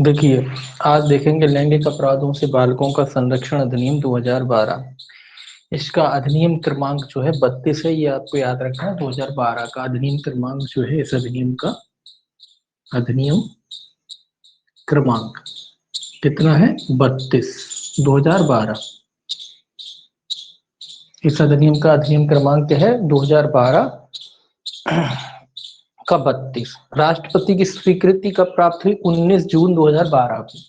देखिए, आज देखेंगे लैंगिक अपराधों से बालकों का संरक्षण अधिनियम 2012। इसका अधिनियम क्रमांक जो है 32 है, ये आपको याद रखना है। 2012 का अधिनियम क्रमांक जो है, इस अधिनियम का अधिनियम क्रमांक कितना है? 32, 2012। इस अधिनियम का अधिनियम क्रमांक क्या है? 2012 का 32। राष्ट्रपति की स्वीकृति कब प्राप्त हुई? 19 जून 2012 को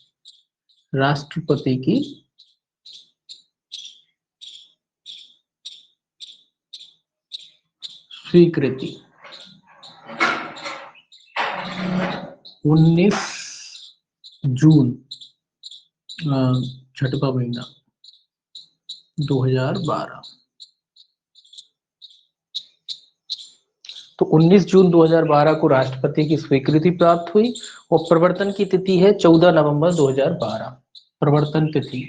राष्ट्रपति की स्वीकृति 19 जून, छठवां महीना 2012। तो 19 जून 2012 को राष्ट्रपति की स्वीकृति प्राप्त हुई और प्रवर्तन की तिथि है 14 नवंबर 2012। प्रवर्तन तिथि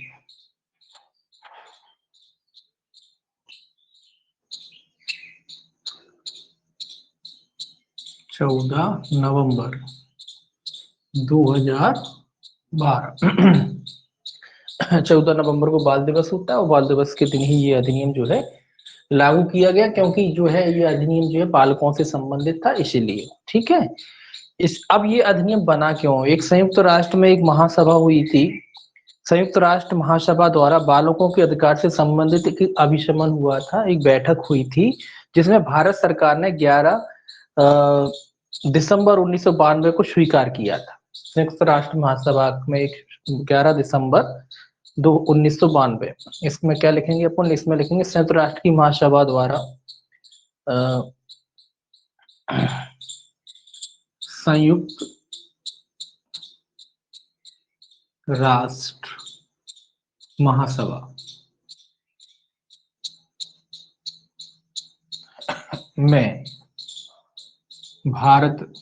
14 नवंबर 2012। 14 नवंबर को बाल दिवस होता है और बाल दिवस के दिन ही ये अधिनियम जो है लागू किया गया, क्योंकि जो है ये अधिनियम जो है बालकों से संबंधित था, इसीलिए। ठीक है। अब ये अधिनियम बना क्यों? एक संयुक्त राष्ट्र में एक महासभा हुई थी। संयुक्त राष्ट्र महासभा द्वारा बालकों के अधिकार से संबंधित एक अभिशमन हुआ था, एक बैठक हुई थी, जिसमें भारत सरकार ने 11 दिसंबर 1992 को स्वीकार किया था। संयुक्त राष्ट्र महासभा में 11 दिसंबर 1992। इसमें क्या लिखेंगे अपन? इसमें लिखेंगे संयुक्त राष्ट्र की महासभा द्वारा संयुक्त राष्ट्र महासभा में भारत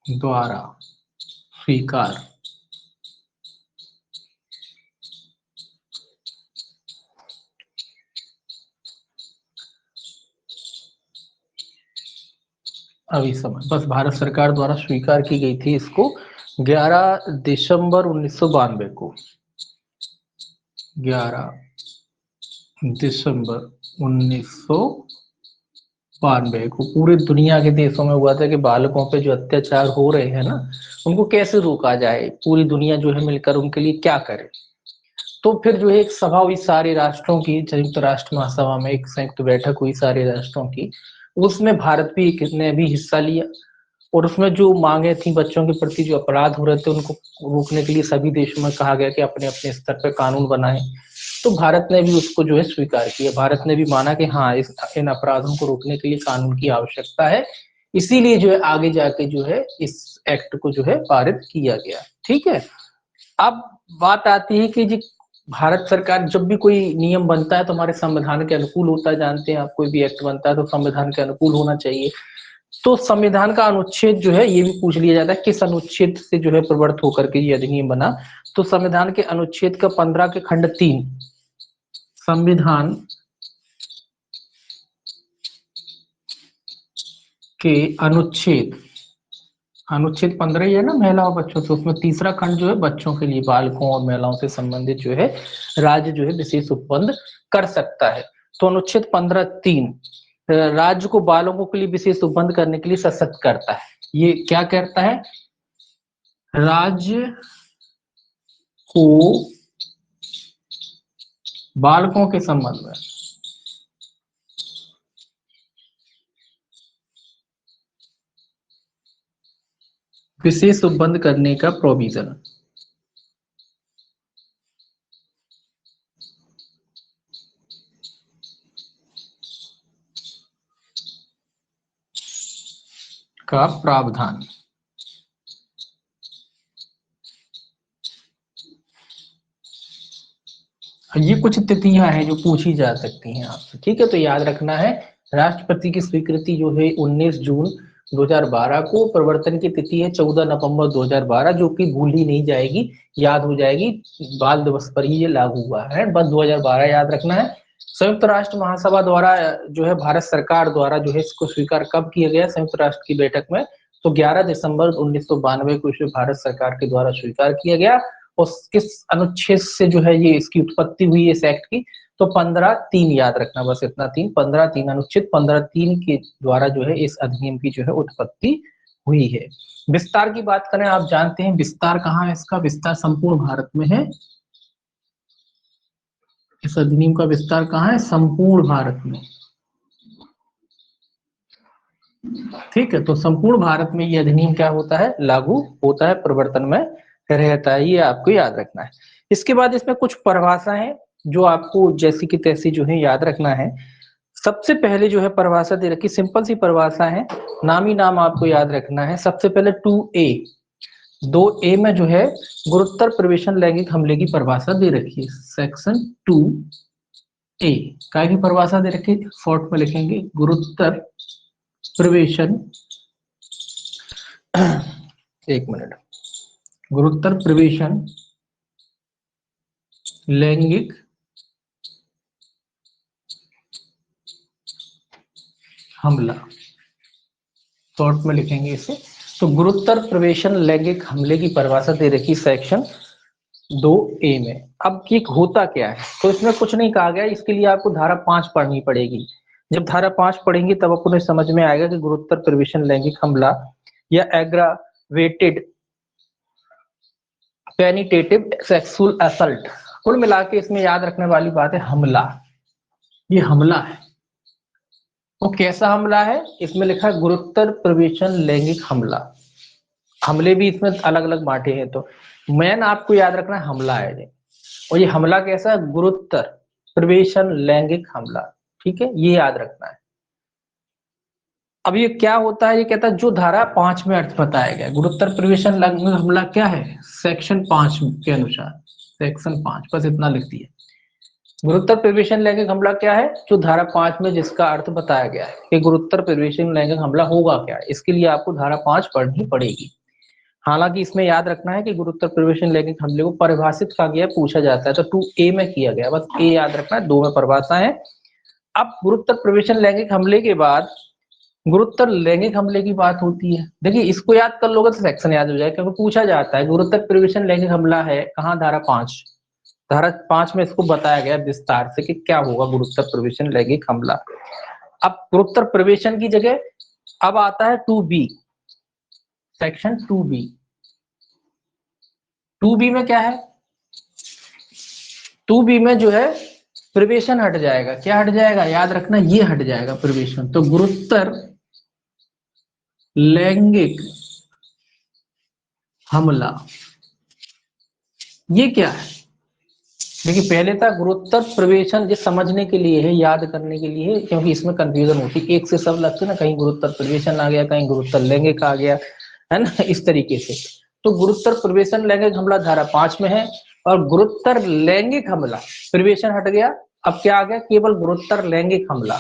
द्वारा स्वीकार अभिशमन, बस भारत सरकार द्वारा स्वीकार की गई थी इसको 11 दिसंबर 1992 को। 11 दिसंबर 1992 को पूरी दुनिया के देशों में हुआ था कि बालकों पे जो अत्याचार हो रहे हैं ना, उनको कैसे रोका जाए, पूरी दुनिया जो है मिलकर उनके लिए क्या करे। तो फिर जो है एक सभा हुई सारे राष्ट्रों की, संयुक्त राष्ट्र महासभा में एक संयुक्त बैठक हुई सारे राष्ट्रों की। उसमें भारत भी ने भी हिस्सा लिया और उसमें जो मांगे थी बच्चों के प्रति जो अपराध हो रहे थे उनको रोकने के लिए सभी देशों में कहा गया कि अपने अपने स्तर पर कानून बनाएं। तो भारत ने भी उसको जो है स्वीकार किया। भारत ने भी माना कि हाँ, इन अपराधों को रोकने के लिए कानून की आवश्यकता है, इसीलिए जो है आगे जाके जो है इस एक्ट को जो है पारित किया गया। ठीक है। अब बात आती है कि जी भारत सरकार जब भी कोई नियम बनता है तो हमारे संविधान के अनुकूल होता है। जानते हैं आप, कोई भी एक्ट बनता है तो संविधान के अनुकूल होना चाहिए। तो संविधान का अनुच्छेद जो है ये भी पूछ लिया जाता है, किस अनुच्छेद से जो है प्रवर्तित होकर के ये अधिनियम बना। तो संविधान के अनुच्छेद का 15 के खंड 3, संविधान के अनुच्छेद 15 ही है ना, महिला और बच्चों से, उसमें तीसरा खंड जो है बच्चों के लिए, बालकों और महिलाओं से संबंधित जो है राज्य जो है विशेष उपबंध कर सकता है। तो अनुच्छेद 15(3) राज्य को बालकों के लिए विशेष उपबंध करने के लिए सशक्त करता है। ये क्या करता है? राज्य को बालकों के संबंध में विशेष उपबंध करने का प्रोविजन। का प्रावधान। ये कुछ तिथियां हैं जो पूछी जा सकती हैं आपसे, ठीक है। तो याद रखना है, राष्ट्रपति की स्वीकृति जो है 19 जून 2012 को, प्रवर्तन की तिथि है 14 नवंबर 2012, जो कि भूल ही नहीं जाएगी, याद हो जाएगी, बाल दिवस पर ही ये लागू हुआ है, बस 2012 याद रखना है। संयुक्त राष्ट्र महासभा द्वारा जो है, भारत सरकार द्वारा जो है इसको स्वीकार कब किया गया संयुक्त राष्ट्र की बैठक में? तो 11 दिसंबर 1992 को इसे भारत सरकार के द्वारा स्वीकार किया गया। और किस अनुच्छेद से जो है ये इसकी उत्पत्ति हुई है इस एक्ट की? तो 15(3) याद रखना, बस इतना, 15(3) अनुच्छेद 15(3) के द्वारा जो है इस अधिनियम की जो है उत्पत्ति हुई है। विस्तार की बात करें, आप जानते हैं विस्तार कहाँ है इसका? विस्तार संपूर्ण भारत में है। इस अधिनियम का विस्तार कहाँ है? संपूर्ण भारत में, ठीक है। तो संपूर्ण भारत में ये अधिनियम क्या होता है? लागू होता है, प्रवर्तन में रहता है, ये आपको याद रखना है। इसके बाद इसमें कुछ परिभाषा है जो आपको जैसी की तैसी जो है याद रखना है। सबसे पहले जो है परिभाषा दे रखी, सिंपल सी परिभाषा है, नाम ही नाम आपको याद रखना है। सबसे पहले 2A, 2A में जो है गुरुतर प्रवेशन लैंगिक हमले की परिभाषा दे रखी है। सेक्शन 2A काय की परिभाषा दे रखी है, शॉर्ट में लिखेंगे गुरुतर प्रवेशन, एक मिनट, गुरुतर प्रवेशन लैंगिक हमला, शॉर्ट में लिखेंगे इसे। तो गुरुतर प्रवेशन लैंगिक हमले की परिभाषा दे रखी सेक्शन 2A में। अब ये होता क्या है? तो इसमें कुछ नहीं कहा गया, इसके लिए आपको धारा 5 पढ़नी पड़ेगी। जब धारा 5 पढ़ेंगे तब आपको समझ में आएगा कि गुरुतर प्रवेशन लैंगिक हमला या एग्रावेटेड पेनिटेटिव सेक्सुअल असल्ट, कुल मिला के इसमें याद रखने वाली बात है हमला, ये हमला है। तो कैसा हमला है? इसमें लिखा है गुरुतर प्रवेशन लैंगिक हमला। हमले भी इसमें अलग अलग बांटे हैं, तो मेन आपको याद रखना है हमला है ये। और ये हमला कैसा है? गुरुतर प्रवेशन लैंगिक हमला, ठीक है, ये याद रखना है। अब ये क्या होता है? ये कहता है जो धारा 5 में अर्थ बताया गया, गुरुतर प्रवेशन लैंगिक हमला क्या है सेक्शन 5 के अनुसार, सेक्शन 5 बस इतना लिख दिया। गुरुतर प्रवेशन लैंगिक हमला क्या है? जो धारा 5 में जिसका अर्थ बताया गया है कि गुरुतर प्रवेशन लैंगिक हमला होगा क्या, इसके लिए आपको धारा 5 पढ़नी पड़ेगी। हालांकि इसमें याद रखना है कि गुरुतर प्रवेशन लैंगिक हमले को परिभाषित किया गया, पूछा जाता है तो 2A में किया गया, बस A याद रखना है, 2 में परिभाषा है। अब गुरुतर प्रवेशन लैंगिक हमले के बाद गुरुतर लैंगिक हमले की बात होती है। देखिए इसको याद कर लोगे तो सेक्शन याद हो जाएगा, क्योंकि पूछा जाता है गुरुतर प्रवेशन लैंगिक हमला है कहाँ, धारा 5, धारा 5 में इसको बताया गया विस्तार से कि क्या होगा गुरुतर प्रवेशन लैंगिक हमला। अब गुरुतर प्रवेशन की जगह अब आता है 2B, सेक्शन 2B। 2B में क्या है? 2B में जो है प्रवेशन हट जाएगा, क्या हट जाएगा याद रखना, ये हट जाएगा प्रवेशन। तो गुरुतर लैंगिक हमला ये क्या है? देखिए पहले था गुरुतर प्रवेशन, ये समझने के लिए है, याद करने के लिए है, क्योंकि इसमें कंफ्यूजन होती है, एक से सब लगते ना, कहीं गुरुतर प्रवेशन आ गया, कहीं गुरुतर लैंगिक आ गया, है ना, इस तरीके से। तो गुरुतर प्रवेशन लैंगिक हमला धारा 5 में है, और गुरुतर लैंगिक हमला प्रवेशन हट गया, अब क्या आ गया, केवल गुरुतर लैंगिक हमला।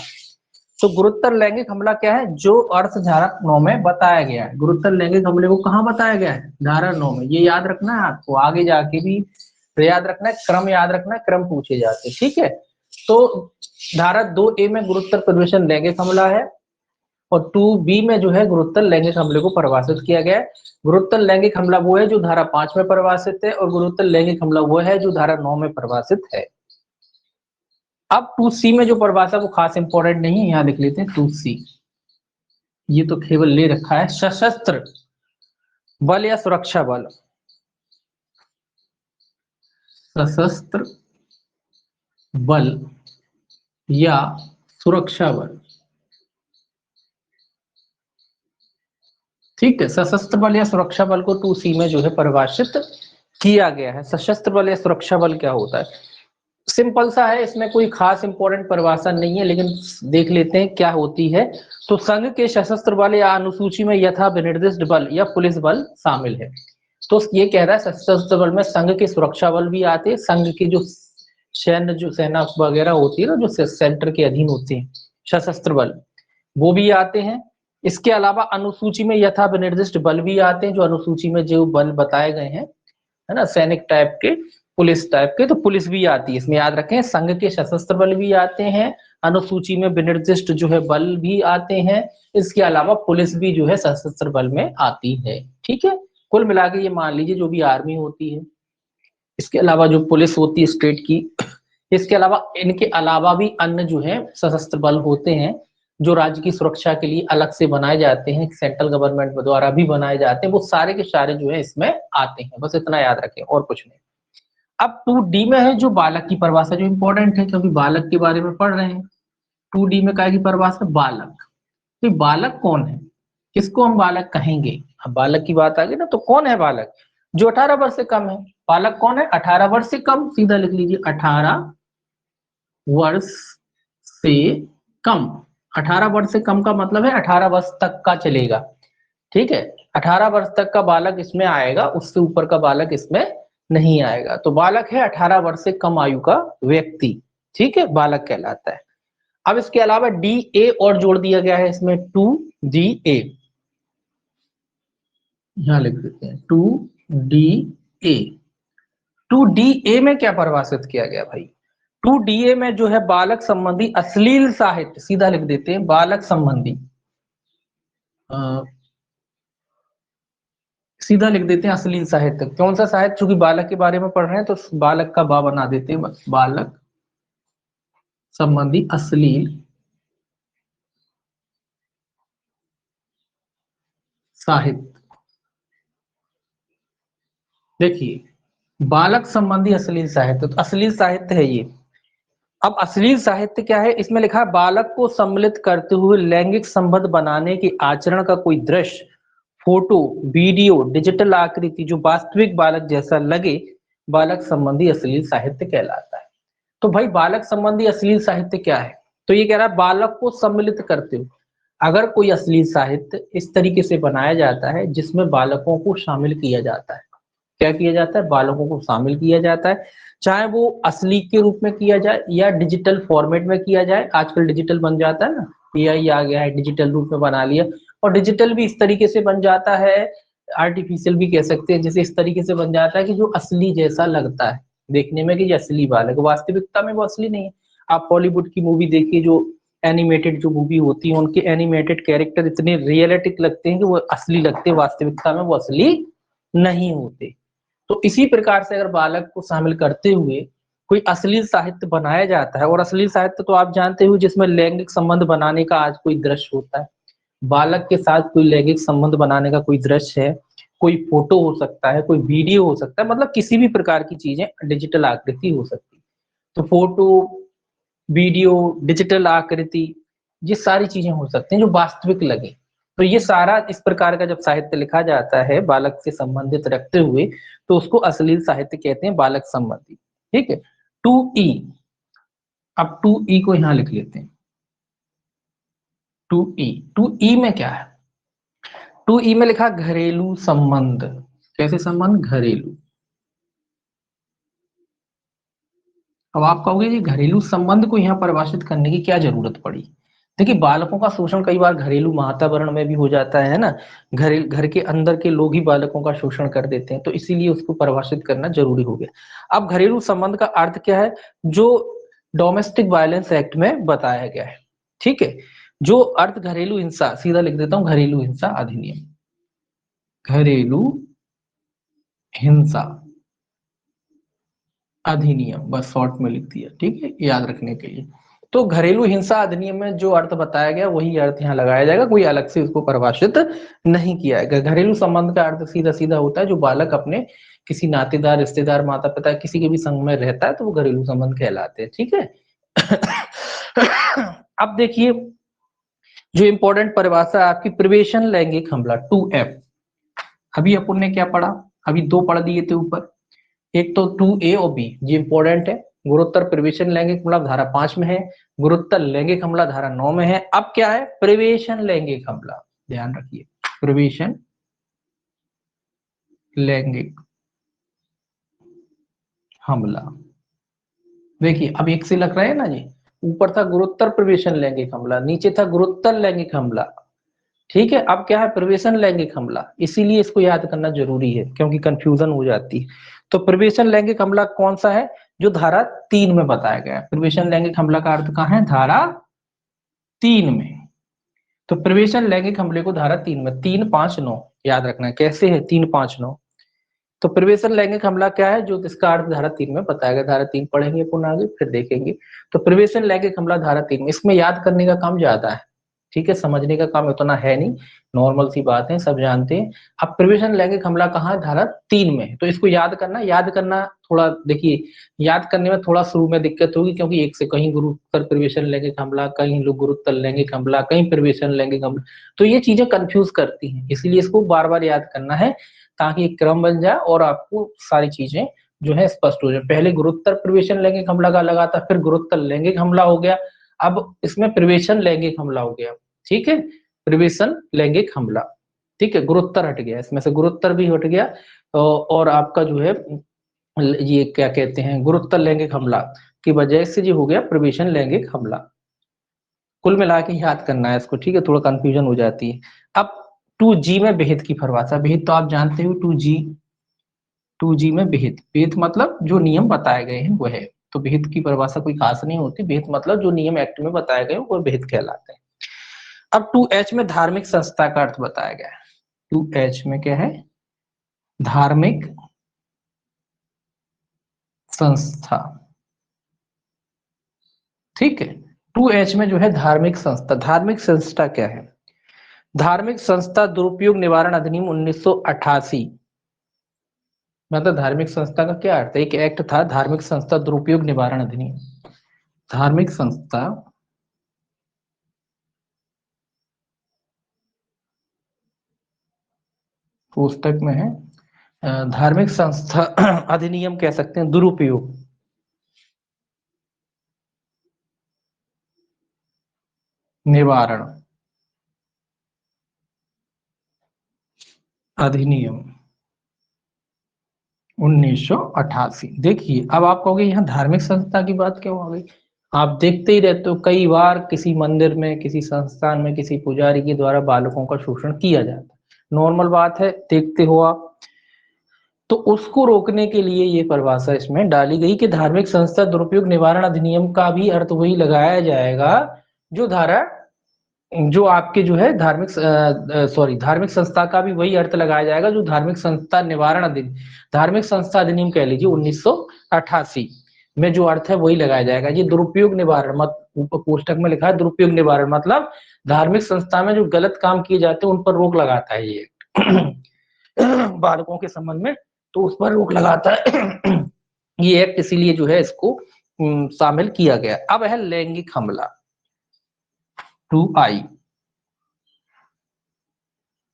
तो गुरुत्तर लैंगिक हमला क्या है, जो अर्थ धारा 9 में बताया गया है। गुरुत्तर लैंगिक हमले को कहाँ बताया गया है, धारा 9 में। ये याद रखना है आपको, आगे जाके भी याद रखना है, क्रम याद रखना है, क्रम पूछे जाते हैं, ठीक है। तो धारा 2A में गुरुत्तर परिवेशन लैंगिक हमला है, और 2B में जो है गुरुत्तर लैंगिक हमले को परिभाषित किया गया है। गुरुत्तर लैंगिक हमला वो है जो धारा 5 में परिभाषित है, और गुरुत्तर लैंगिक हमला वो है जो धारा 9 में परिभाषित है। अब 2C में जो परिभाषा वो खास इंपॉर्टेंट नहीं है, यहाँ लिख लेते हैं 2C। ये तो केवल ले रखा है, सशस्त्र बल या सुरक्षा बल, सशस्त्र बल या सुरक्षा बल, ठीक है। सशस्त्र बल या सुरक्षा बल को 2C में जो है परिभाषित किया गया है। सशस्त्र बल या सुरक्षा बल क्या होता है, सिंपल सा है, इसमें कोई खास इंपॉर्टेंट परिभाषा नहीं है, लेकिन देख लेते हैं क्या होती है। तो संघ के सशस्त्र बल या अनुसूची में यथा विनिर्दिष्ट बल या पुलिस बल शामिल है। तो ये कह रहा है सशस्त्र बल में संघ के सुरक्षा बल भी आते हैं, संघ के जो सैन्य जो सेना वगैरह होती है ना, जो सेंटर के अधीन होते हैं सशस्त्र बल, वो भी आते हैं। इसके अलावा अनुसूची में यथा विनिर्दिष्ट बल भी आते हैं, जो अनुसूची में जो बल बताए गए हैं, है ना, सैनिक टाइप के, पुलिस टाइप के, तो पुलिस भी आती है इसमें, याद रखें। संघ के सशस्त्र बल भी आते हैं, अनुसूची में विनिर्दिष्ट जो है बल भी आते हैं, इसके अलावा पुलिस भी जो है सशस्त्र बल में आती है, ठीक है। कुल मिला के ये मान लीजिए जो भी आर्मी होती है, इसके अलावा जो पुलिस होती है स्टेट की, इसके अलावा इनके अलावा भी अन्य जो है सशस्त्र बल होते हैं, जो राज्य की सुरक्षा के लिए अलग से बनाए जाते हैं, सेंट्रल गवर्नमेंट द्वारा भी बनाए जाते हैं, वो सारे के सारे जो है इसमें आते हैं, बस इतना याद रखें और कुछ नहीं। अब 2D में है जो बालक की परिभाषा, जो इंपॉर्टेंट है क्योंकि बालक के बारे में पढ़ रहे हैं। 2D में क्या की परिभाषा, बालक। तो बालक कौन है, किसको हम बालक कहेंगे। अब बालक की बात आ गई ना, तो कौन है बालक, जो 18 वर्ष से कम है। बालक कौन है, 18 वर्ष से कम, सीधा लिख लीजिए 18 वर्ष से कम। 18 वर्ष से कम का मतलब है 18 वर्ष तक का चलेगा, ठीक है। 18 वर्ष तक का बालक इसमें आएगा, उससे ऊपर का बालक इसमें नहीं आएगा। तो बालक है 18 वर्ष से कम आयु का व्यक्ति, ठीक है, बालक कहलाता है। अब इसके अलावा DA और जोड़ दिया गया है इसमें, 2DA, यहां लिख देते हैं 2DA। 2DA में क्या परिभाषित किया गया भाई, 2DA में जो है बालक संबंधी अश्लील साहित्य, सीधा लिख देते हैं बालक संबंधी, सीधा लिख देते हैं अश्लील साहित्य। कौन सा साहित्य, चूंकि बालक के बारे में पढ़ रहे हैं तो बालक का बा बना देते हैं, बस बालक संबंधी अश्लील साहित्य। देखिए बालक संबंधी अश्लील साहित्य, तो अश्लील साहित्य है ये। अब अश्लील साहित्य क्या है, इसमें लिखा है बालक को सम्मिलित करते हुए लैंगिक संबंध बनाने के आचरण का कोई दृश्य, फोटो, वीडियो, डिजिटल आकृति जो वास्तविक बालक जैसा लगे, बालक संबंधी अश्लील साहित्य कहलाता है। तो भाई बालक संबंधी अश्लील साहित्य क्या है, तो ये कह रहा है बालक को सम्मिलित करते हुए अगर कोई अश्लील साहित्य इस तरीके से बनाया जाता है जिसमें बालकों को शामिल किया जाता है, क्या किया जाता है, बालकों को शामिल किया जाता है, चाहे वो असली के रूप में किया जाए या डिजिटल फॉर्मेट में किया जाए। आजकल डिजिटल बन जाता है ना, AI आ गया है, डिजिटल रूप में बना लिया, और डिजिटल भी इस तरीके से बन जाता है, आर्टिफिशियल भी कह सकते हैं, जैसे इस तरीके से बन जाता है कि जो असली जैसा लगता है देखने में कि ये असली बालक, वास्तविकता में वो असली नहीं है। आप हॉलीवुड की मूवी देखिए, जो एनिमेटेड जो मूवी होती है, उनके एनिमेटेड कैरेक्टर इतने रियलिटिक लगते हैं कि वो असली लगते हैं, वास्तविकता में वो असली नहीं होते। तो इसी प्रकार से अगर बालक को शामिल करते हुए कोई अश्लील साहित्य बनाया जाता है, और अश्लील साहित्य तो आप जानते हो जिसमें लैंगिक संबंध बनाने का आज कोई दृश्य होता है, बालक के साथ कोई लैंगिक संबंध बनाने का कोई दृश्य है, कोई फोटो हो सकता है, कोई वीडियो हो सकता है, मतलब किसी भी प्रकार की चीजें, डिजिटल आकृति हो सकती है। तो फोटो, वीडियो, डिजिटल आकृति, ये सारी चीजें हो सकती हैं जो वास्तविक लगे। तो ये सारा इस प्रकार का जब साहित्य लिखा जाता है बालक से संबंधित रखते हुए, तो उसको अश्लील साहित्य कहते हैं, बालक संबंधी, ठीक है। 2E, अब 2E को यहां लिख लेते हैं, 2E। 2E में क्या है, 2E में लिखा घरेलू संबंध। कैसे संबंध, घरेलू। अब आप कहोगे जी घरेलू संबंध को यहाँ परिभाषित करने की क्या जरूरत पड़ी, देखिए बालकों का शोषण कई बार घरेलू वातावरण में भी हो जाता है ना, घर के अंदर के लोग ही बालकों का शोषण कर देते हैं, तो इसीलिए उसको परिभाषित करना जरूरी हो गया। अब घरेलू संबंध का अर्थ क्या है, जो डोमेस्टिक वायलेंस एक्ट में बताया गया है, ठीक है। जो अर्थ घरेलू हिंसा, सीधा लिख देता हूं, घरेलू हिंसा अधिनियम, घरेलू हिंसा अधिनियम, बस शॉर्ट में लिख दिया, ठीक है, याद रखने के लिए। तो घरेलू हिंसा अधिनियम में जो अर्थ बताया गया वही अर्थ यहाँ लगाया जाएगा, कोई अलग से इसको परिभाषित नहीं किया गया। घरेलू संबंध का अर्थ सीधा सीधा होता है जो बालक अपने किसी नातेदार, रिश्तेदार, माता पिता किसी के भी संग में रहता है तो वो घरेलू संबंध कहलाते हैं, ठीक है। अब देखिए जो इंपॉर्टेंट परिभाषा है आपकी, प्रवेशन लैंगिक हमला 2F। अभी अपन ने क्या पढ़ा, अभी दो पढ़ दिए थे ऊपर, एक तो 2A और B, ये इंपॉर्टेंट है। गुरुत्तर प्रवेशन लैंगिक हमला धारा 5 में है, गुरुत्तर लैंगिक हमला धारा 9 में है। अब क्या है, प्रवेशन लैंगिक हमला, ध्यान रखिए, प्रवेशन लैंगिक हमला। देखिए अब एक से लग रहा है ना जी, ऊपर था गुरुत्तर प्रवेशन लैंगिक हमला, नीचे था गुरुत्तर लैंगिक हमला, ठीक है। अब क्या है, प्रवेशन लैंगिक हमला, इसीलिए इसको याद करना जरूरी है क्योंकि कंफ्यूजन हो जाती है। तो प्रवेशन लैंगिक हमला कौन सा है, जो धारा 3 में बताया गया है। प्रवेशन लैंगिक हमला का अर्थ कहाँ है, धारा 3 में। तो प्रवेशन लैंगिक हमले को धारा 3 में, 359 याद रखना है, कैसे है 359। तो प्रवेशन लैंगिक हमला क्या है, जो इसका अर्थ धारा 3 में बताया गया, धारा 3 पढ़ेंगे पुनः आगे फिर देखेंगे। तो प्रवेशन लैंगिक हमला धारा 3 में, इसमें याद करने का काम ज्यादा है, ठीक है, समझने का काम उतना है नहीं, नॉर्मल सी बात है, सब जानते हैं। अब प्रवेशन लैंगिक हमला कहाँ, धारा 3 में, तो इसको याद करना थोड़ा, देखिए याद करने में थोड़ा शुरू में दिक्कत होगी क्योंकि एक से कहीं गुरुत्तर प्रवेशन लैंगिक हमला, कहीं लोग गुरुत्तर लैंगिक हमला, कहीं प्रवेशन लैंगिक हमला, तो ये चीजें कंफ्यूज करती हैं, इसलिए इसको बार बार याद करना है ताकि एक क्रम बन जाए और आपको सारी चीजें जो है स्पष्ट हो जाए। पहले गुरुत्तर प्रवेशन लैंगिक हमला का लगा था, फिर गुरुत्तर लैंगिक हमला हो गया, अब इसमें प्रवेशन लैंगिक हमला हो गया, ठीक है, प्रवेशन लैंगिक हमला, ठीक है। गुरुत्तर हट गया, इसमें से गुरुत्तर भी हट गया, और आपका जो है ये क्या कहते हैं, गुरुत्तर लैंगिक हमला की वजह से जो हो गया प्रवेशन लैंगिक हमला। कुल मिला के याद करना है इसको, ठीक है, थोड़ा कंफ्यूजन हो जाती है। अब 2G में विहित की परिभाषा, विहित तो आप जानते हो, 2G, 2G में विहित, विहित मतलब जो नियम बताए गए हैं वो है। तो विहित की परिभाषा कोई खास नहीं होती, विहित मतलब जो नियम एक्ट में बताए गए वो विहित कहलाते हैं। अब 2H में धार्मिक संस्था का अर्थ बताया गया है। 2H में क्या है, धार्मिक संस्था, ठीक है। 2H में जो है धार्मिक संस्था, धार्मिक संस्था क्या है, धार्मिक संस्था दुरुपयोग निवारण अधिनियम 1988, मतलब धार्मिक संस्था का क्या अर्थ है, एक एक्ट था धार्मिक संस्था दुरुपयोग निवारण अधिनियम, धार्मिक संस्था पुस्तक में है, धार्मिक संस्था अधिनियम कह सकते हैं, दुरुपयोग निवारण अधिनियम 1988। देखिए अब आप कहोगे यहाँ धार्मिक संस्था की बात क्यों आ गई, आप देखते ही रहते हो कई बार किसी मंदिर में, किसी संस्थान में, किसी पुजारी के द्वारा बालकों का शोषण किया जाता है, नॉर्मल बात है, देखते हो आप। तो उसको रोकने के लिए ये परिभाषा इसमें डाली गई कि धार्मिक संस्था दुरुपयोग निवारण अधिनियम का भी अर्थ वही लगाया जाएगा जो धारा, जो आपके जो है धार्मिक, सॉरी, धार्मिक संस्था का भी वही अर्थ लगाया जाएगा जो धार्मिक संस्था निवारण अधिनियम, धार्मिक संस्था अधिनियम कह लीजिए 1988 में जो अर्थ है वही लगाया जाएगा। ये दुरुपयोग निवारण, मत ऊपर पोस्टक में लिखा है दुरुपयोग निवारण, मतलब धार्मिक संस्था में जो गलत काम किए जाते हैं उन पर रोक लगाता है ये बालकों के संबंध में, तो उस पर रोक लगाता है ये एक्ट, इसीलिए जो है इसको शामिल किया गया। अब है लैंगिक हमला 2I,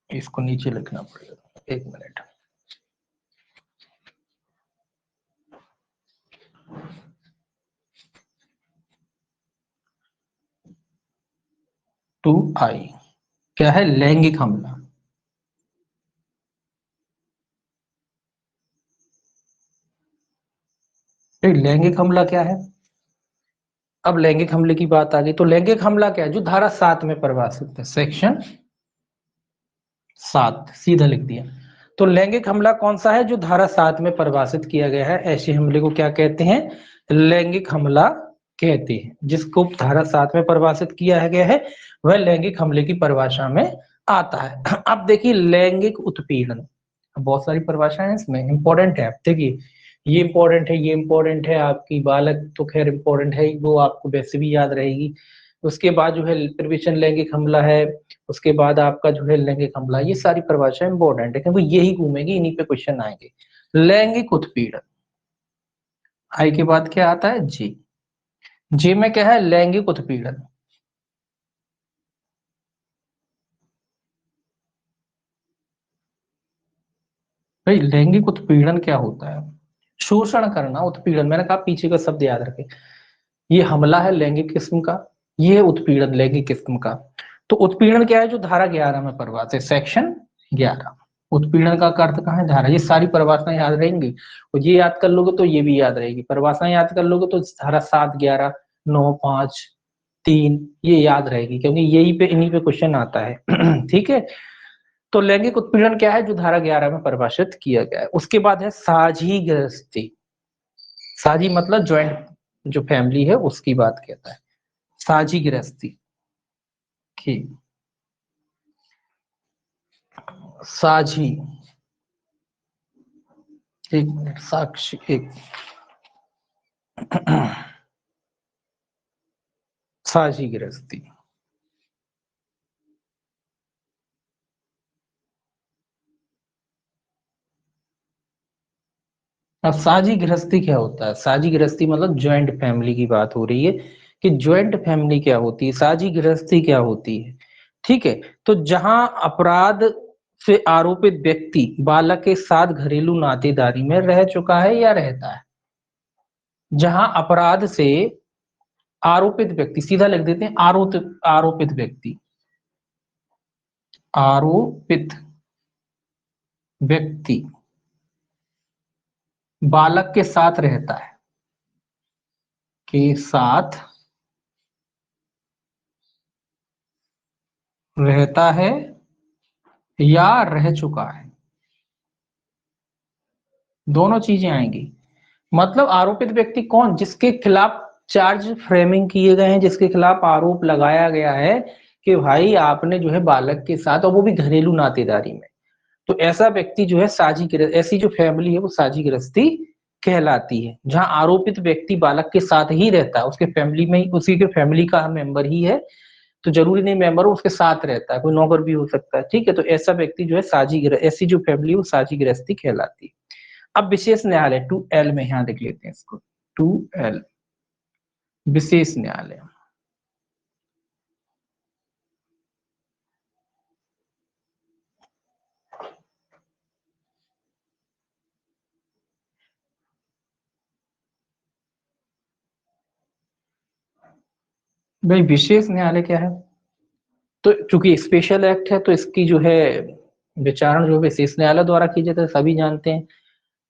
इसको नीचे लिखना पड़ेगा, एक मिनट। टू आई क्या है, लैंगिक हमला। लैंगिक हमला क्या है, अब लैंगिक हमले की बात आ गई, तो लैंगिक हमला क्या है? जो धारा 7 में परिभाषित है, सेक्शन 7 सीधा लिख दिया। तो लैंगिक हमला कौन सा है? जो धारा 7 में परिभाषित किया गया है, ऐसे हमले को क्या कहते हैं? लैंगिक हमला कहते हैं। जिसको धारा 7 में परिभाषित किया गया है वह लैंगिक हमले की परिभाषा में आता है। अब देखिए लैंगिक उत्पीड़न, बहुत सारी परिभाषाएं हैं इसमें, इंपॉर्टेंट है। देखिए ये इंपॉर्टेंट है, ये इंपॉर्टेंट है, आपकी बालक तो खैर इंपॉर्टेंट है, वो आपको वैसे भी याद रहेगी। उसके बाद जो है प्रवेशन लैंगिक हमला है, उसके बाद आपका जो है लैंगिक हमला, ये सारी परिभाषाएं इंपॉर्टेंट है क्योंकि यही घूमेगी, इन्हीं पे क्वेश्चन आएंगे। लैंगिक उत्पीड़न, आई के बाद क्या आता है? जी। जी में क्या है? लैंगिक उत्पीड़न। भाई लैंगिक उत्पीड़न क्या होता है? शोषण करना, उत्पीड़न, मैंने कहा पीछे का शब्द याद रखें। ये हमला है लैंगिक किस्म का, ये है उत्पीड़न लैंगिक किस्म का। तो उत्पीड़न क्या है? जो धारा 11 में परिभाषित है, सेक्शन 11। उत्पीड़न का अर्थ कहाँ है? धारा। ये सारी परिभाषाएं याद रहेंगी, और ये याद कर लोगे तो ये भी याद रहेगी। परिभाषाएं याद कर लोगे तो धारा 7, 11, 9, 5, 3 ये याद रहेगी, क्योंकि यही पे इन्हीं पे क्वेश्चन आता है। ठीक है। तो लैंगिक उत्पीड़न क्या है? जो धारा 11 में परिभाषित किया गया है। उसके बाद है साझी गृहस्थी। साझी मतलब ज्वाइंट, जो फैमिली है उसकी बात कहता है, साझी गृहस्थी की। साझी, एक मिनट, साक्षी एक, साझी गृहस्थी। अब साझी गृहस्थी क्या होता है? साझी गृहस्थी मतलब ज्वाइंट फैमिली की बात हो रही है, कि ज्वाइंट फैमिली क्या होती है, साझी गृहस्थी क्या होती है। ठीक है। तो जहां अपराध से आरोपित व्यक्ति बालक के साथ घरेलू नातेदारी में रह चुका है या रहता है। जहां अपराध से आरोपित व्यक्ति, सीधा लिख देते हैं आरोपित, आरोपित व्यक्ति, आरोपित व्यक्ति बालक के साथ रहता है, के साथ रहता है या रह चुका है, दोनों चीजें आएंगी। मतलब आरोपित व्यक्ति कौन? जिसके खिलाफ चार्ज फ्रेमिंग किए गए हैं, जिसके खिलाफ आरोप लगाया गया है कि भाई आपने जो है बालक के साथ, और वो भी घरेलू नातेदारी में, तो ऐसा व्यक्ति जो है साझी, ऐसी जो फैमिली है वो साझी गृहस्थी कहलाती है। जहां आरोपित व्यक्ति बालक के साथ ही रहता है, उसके फैमिली में ही, उसी के फैमिली का मेंबर ही है, तो जरूरी नहीं मेंबर हो, उसके साथ रहता है, कोई नौकर भी हो सकता है। ठीक है। तो ऐसा व्यक्ति जो है साझी, ऐसी जो फैमिली वो साझी गृहस्थी कहलाती है। अब विशेष न्यायालय 2L में यहां देख लेते हैं इसको, 2L विशेष न्यायालय। भाई विशेष न्यायालय क्या है? तो चूंकि स्पेशल एक्ट है तो इसकी जो है विचारण जो विशेष न्यायालय द्वारा की जाती है, सभी जानते हैं।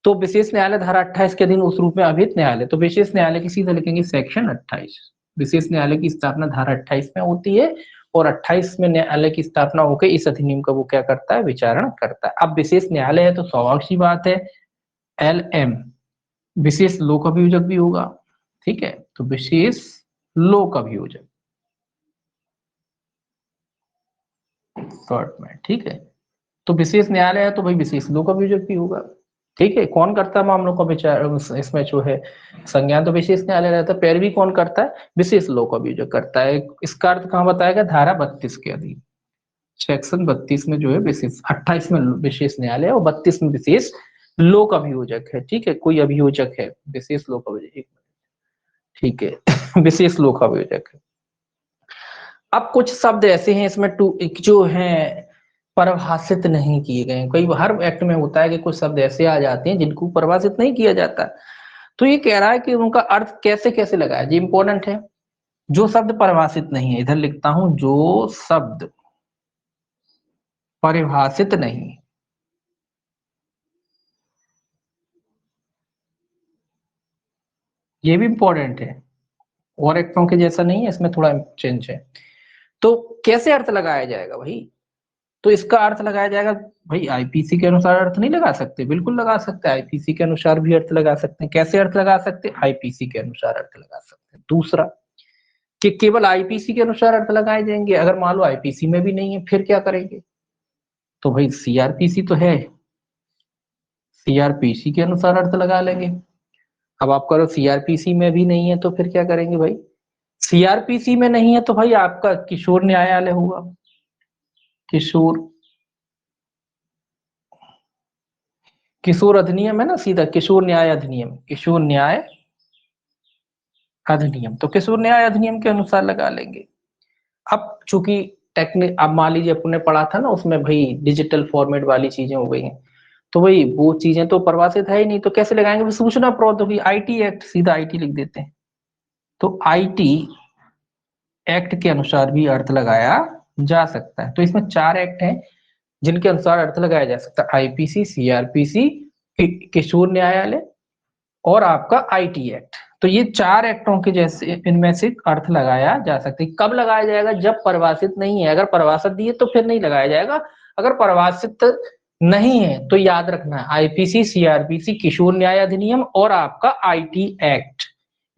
तो विशेष न्यायालय धारा 28 के अधीन उस रूप में अभिहित न्यायालय, तो विशेष न्यायालय की सीधा लिखेंगे सेक्शन 28। विशेष न्यायालय की स्थापना धारा 28 में होती है, और 28 में न्यायालय की स्थापना होकर इस अधिनियम का वो क्या करता है? विचारण करता है। अब विशेष न्यायालय है तो स्वाभाविक सी बात है, LM विशेष लोक अभियोजक भी होगा। ठीक है। तो विशेष लोक अभियोजक शॉर्ट में। ठीक है। तो विशेष न्यायालय है तो भाई विशेष लोक अभियोजक भी होगा। ठीक है। कौन करता है मामलों का विचार, इसमें जो है संज्ञान तो विशेष न्यायालय रहता है, पैरवी कौन करता है? विशेष लोक अभियोजक करता है। इसका अर्थ कहाँ बताया गया? धारा 32 के अधीन, सेक्शन 32 में जो है विशेष, 28 में विशेष न्यायालय और 32 में विशेष लोक अभियोजक है। ठीक है। कोई अभियोजक है, विशेष लोक अभियोजक। ठीक है। विशेष लोक अभियोजक है। अब कुछ शब्द ऐसे हैं इसमें टू जो हैं परिभाषित नहीं किए गए। कई हर एक्ट में होता है कि कुछ शब्द ऐसे आ जाते हैं जिनको परिभाषित नहीं किया जाता। तो ये कह रहा है कि उनका अर्थ कैसे कैसे लगाया, ये इंपॉर्टेंट है। जो शब्द परिभाषित नहीं है, इधर लिखता हूं, जो शब्द परिभाषित नहीं, ये भी इंपॉर्टेंट है। और एक्टों के जैसा नहीं है, इसमें थोड़ा चेंज है। तो कैसे अर्थ लगाया जाएगा भाई? तो इसका अर्थ लगाया जाएगा भाई, आईपीसी के अनुसार अर्थ नहीं लगा सकते? बिल्कुल लगा सकते हैं, आईपीसी के अनुसार भी अर्थ लगा सकते हैं। कैसे अर्थ लगा सकते हैं? आईपीसी के अनुसार अर्थ लगा सकते हैं। दूसरा कि केवल आईपीसी के अनुसार अर्थ लगाए जाएंगे, अगर मान लो आईपीसी में भी नहीं है फिर क्या करेंगे? तो भाई सीआरपीसी तो है, सीआरपीसी के अनुसार अर्थ लगा लेंगे। अब आप करो सीआरपीसी में भी नहीं है तो फिर क्या करेंगे भाई? सीआरपीसी में नहीं है तो भाई आपका किशोर न्यायालय होगा, किशोर किशोर अधिनियम है ना, सीधा किशोर न्याय अधिनियम, किशोर न्याय अधिनियम, तो किशोर न्याय अधिनियम के अनुसार लगा लेंगे। अब चूंकि टेक्निक, अब मान लीजिए अपने पढ़ा था ना उसमें भाई डिजिटल फॉर्मेट वाली चीजें हो गई हैं, तो भाई वो चीजें तो परिभाषित है ही नहीं, तो कैसे लगाएंगे? सूचना प्रौद्योगिकी आईटी एक्ट, सीधा आईटी लिख देते हैं। तो आईटी एक्ट के अनुसार भी अर्थ लगाया जा सकता है। तो इसमें 4 एक्ट हैं जिनके अनुसार अर्थ लगाया जा सकता है, आईपीसी, सीआरपीसी, किशोर न्यायालय और आपका आईटी एक्ट। तो ये 4 एक्टों के जैसे इनमें से अर्थ लगाया जा सकता है। कब लगाया जाएगा? जब परिभाषित नहीं है। अगर परिभाषित दिए तो फिर नहीं लगाया जाएगा, अगर परिभाषित नहीं है तो याद रखना है आईपीसी, सीआरपीसी, किशोर न्याय अधिनियम और आपका आईटी एक्ट,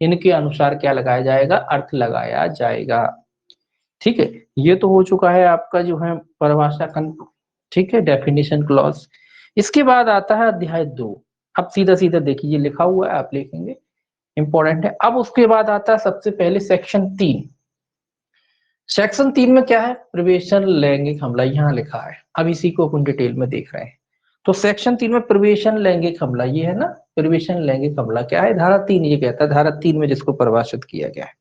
इनके अनुसार क्या लगाया जाएगा? अर्थ लगाया जाएगा। ठीक है, ये तो हो चुका है आपका जो है परिभाषा खंड, ठीक है, डेफिनेशन क्लॉज। इसके बाद आता है अध्याय 2। अब सीधा सीधा देखिए, ये लिखा हुआ है, आप लिखेंगे, इंपॉर्टेंट है। अब उसके बाद आता है सबसे पहले सेक्शन 3। सेक्शन 3 में क्या है? प्रवेशन लैंगिक हमला, यहाँ लिखा है। अब इसी को अपन डिटेल में देख रहे हैं। तो सेक्शन 3 में प्रवेशन लैंगिक हमला, ये है ना, प्रवेशन लैंगिक हमला क्या है? धारा 3 ये कहता है, धारा 3 में जिसको परिभाषित किया गया है।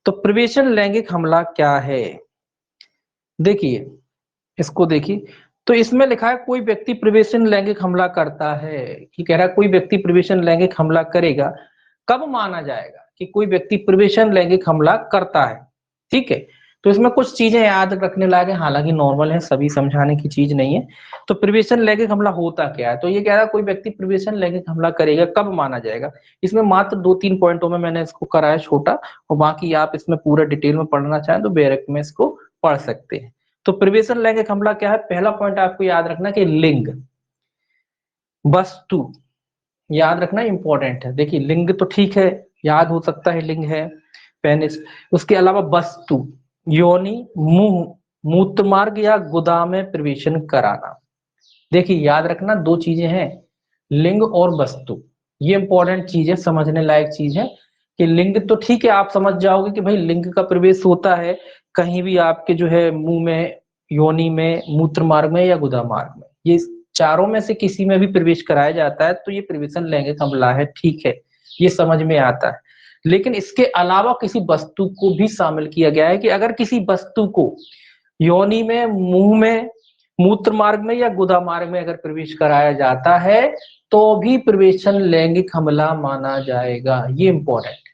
तो प्रवेशन लैंगिक हमला क्या है? देखिए, इसको देखिए, तो इसमें लिखा है कोई व्यक्ति प्रवेशन लैंगिक हमला करता है, कि कह रहा है कोई व्यक्ति प्रवेशन लैंगिक हमला करेगा। कब माना जाएगा कि कोई व्यक्ति प्रवेशन लैंगिक हमला करता है? ठीक है, तो इसमें कुछ चीजें याद रखने लायक है, हालांकि नॉर्मल है, सभी समझाने की चीज नहीं है। तो प्रवेशन लैंगिक हमला होता क्या है? तो ये कह रहा है कोई व्यक्ति प्रवेशन लैंगिक हमला करेगा, कब माना जाएगा? इसमें मात्र 2-3 पॉइंटों में मैंने इसको कराया छोटा, और बाकी आप इसमें पूरा डिटेल में पढ़ना चाहें तो बैरक में इसको पढ़ सकते हैं। तो प्रवेशन लैंगिक हमला क्या है? पहला पॉइंट आपको याद रखना कि लिंग, वस्तु, याद रखना इंपॉर्टेंट है। देखिए, लिंग तो ठीक है, याद हो सकता है लिंग है पेनिस, उसके अलावा वस्तु, योनि, मुंह, मूत्र मार्ग या गुदा में प्रवेशन कराना। देखिए, याद रखना 2 चीजें हैं, लिंग और वस्तु। ये इंपॉर्टेंट चीज है, समझने लायक चीज है। कि लिंग तो ठीक है, आप समझ जाओगे कि भाई लिंग का प्रवेश होता है कहीं भी आपके जो है मुंह में, योनि में, मूत्र मार्ग में या गुदा मार्ग में, ये चारों में से किसी में भी प्रवेश कराया जाता है, तो ये प्रवेशन लैंगिक हमला है, ठीक है, ये समझ में आता है। लेकिन इसके अलावा किसी वस्तु को भी शामिल किया गया है, कि अगर किसी वस्तु को योनि में, मुंह में, मूत्र मार्ग में या गुदा मार्ग में अगर प्रवेश कराया जाता है तो भी प्रवेशन लैंगिक हमला माना जाएगा। ये इंपॉर्टेंट,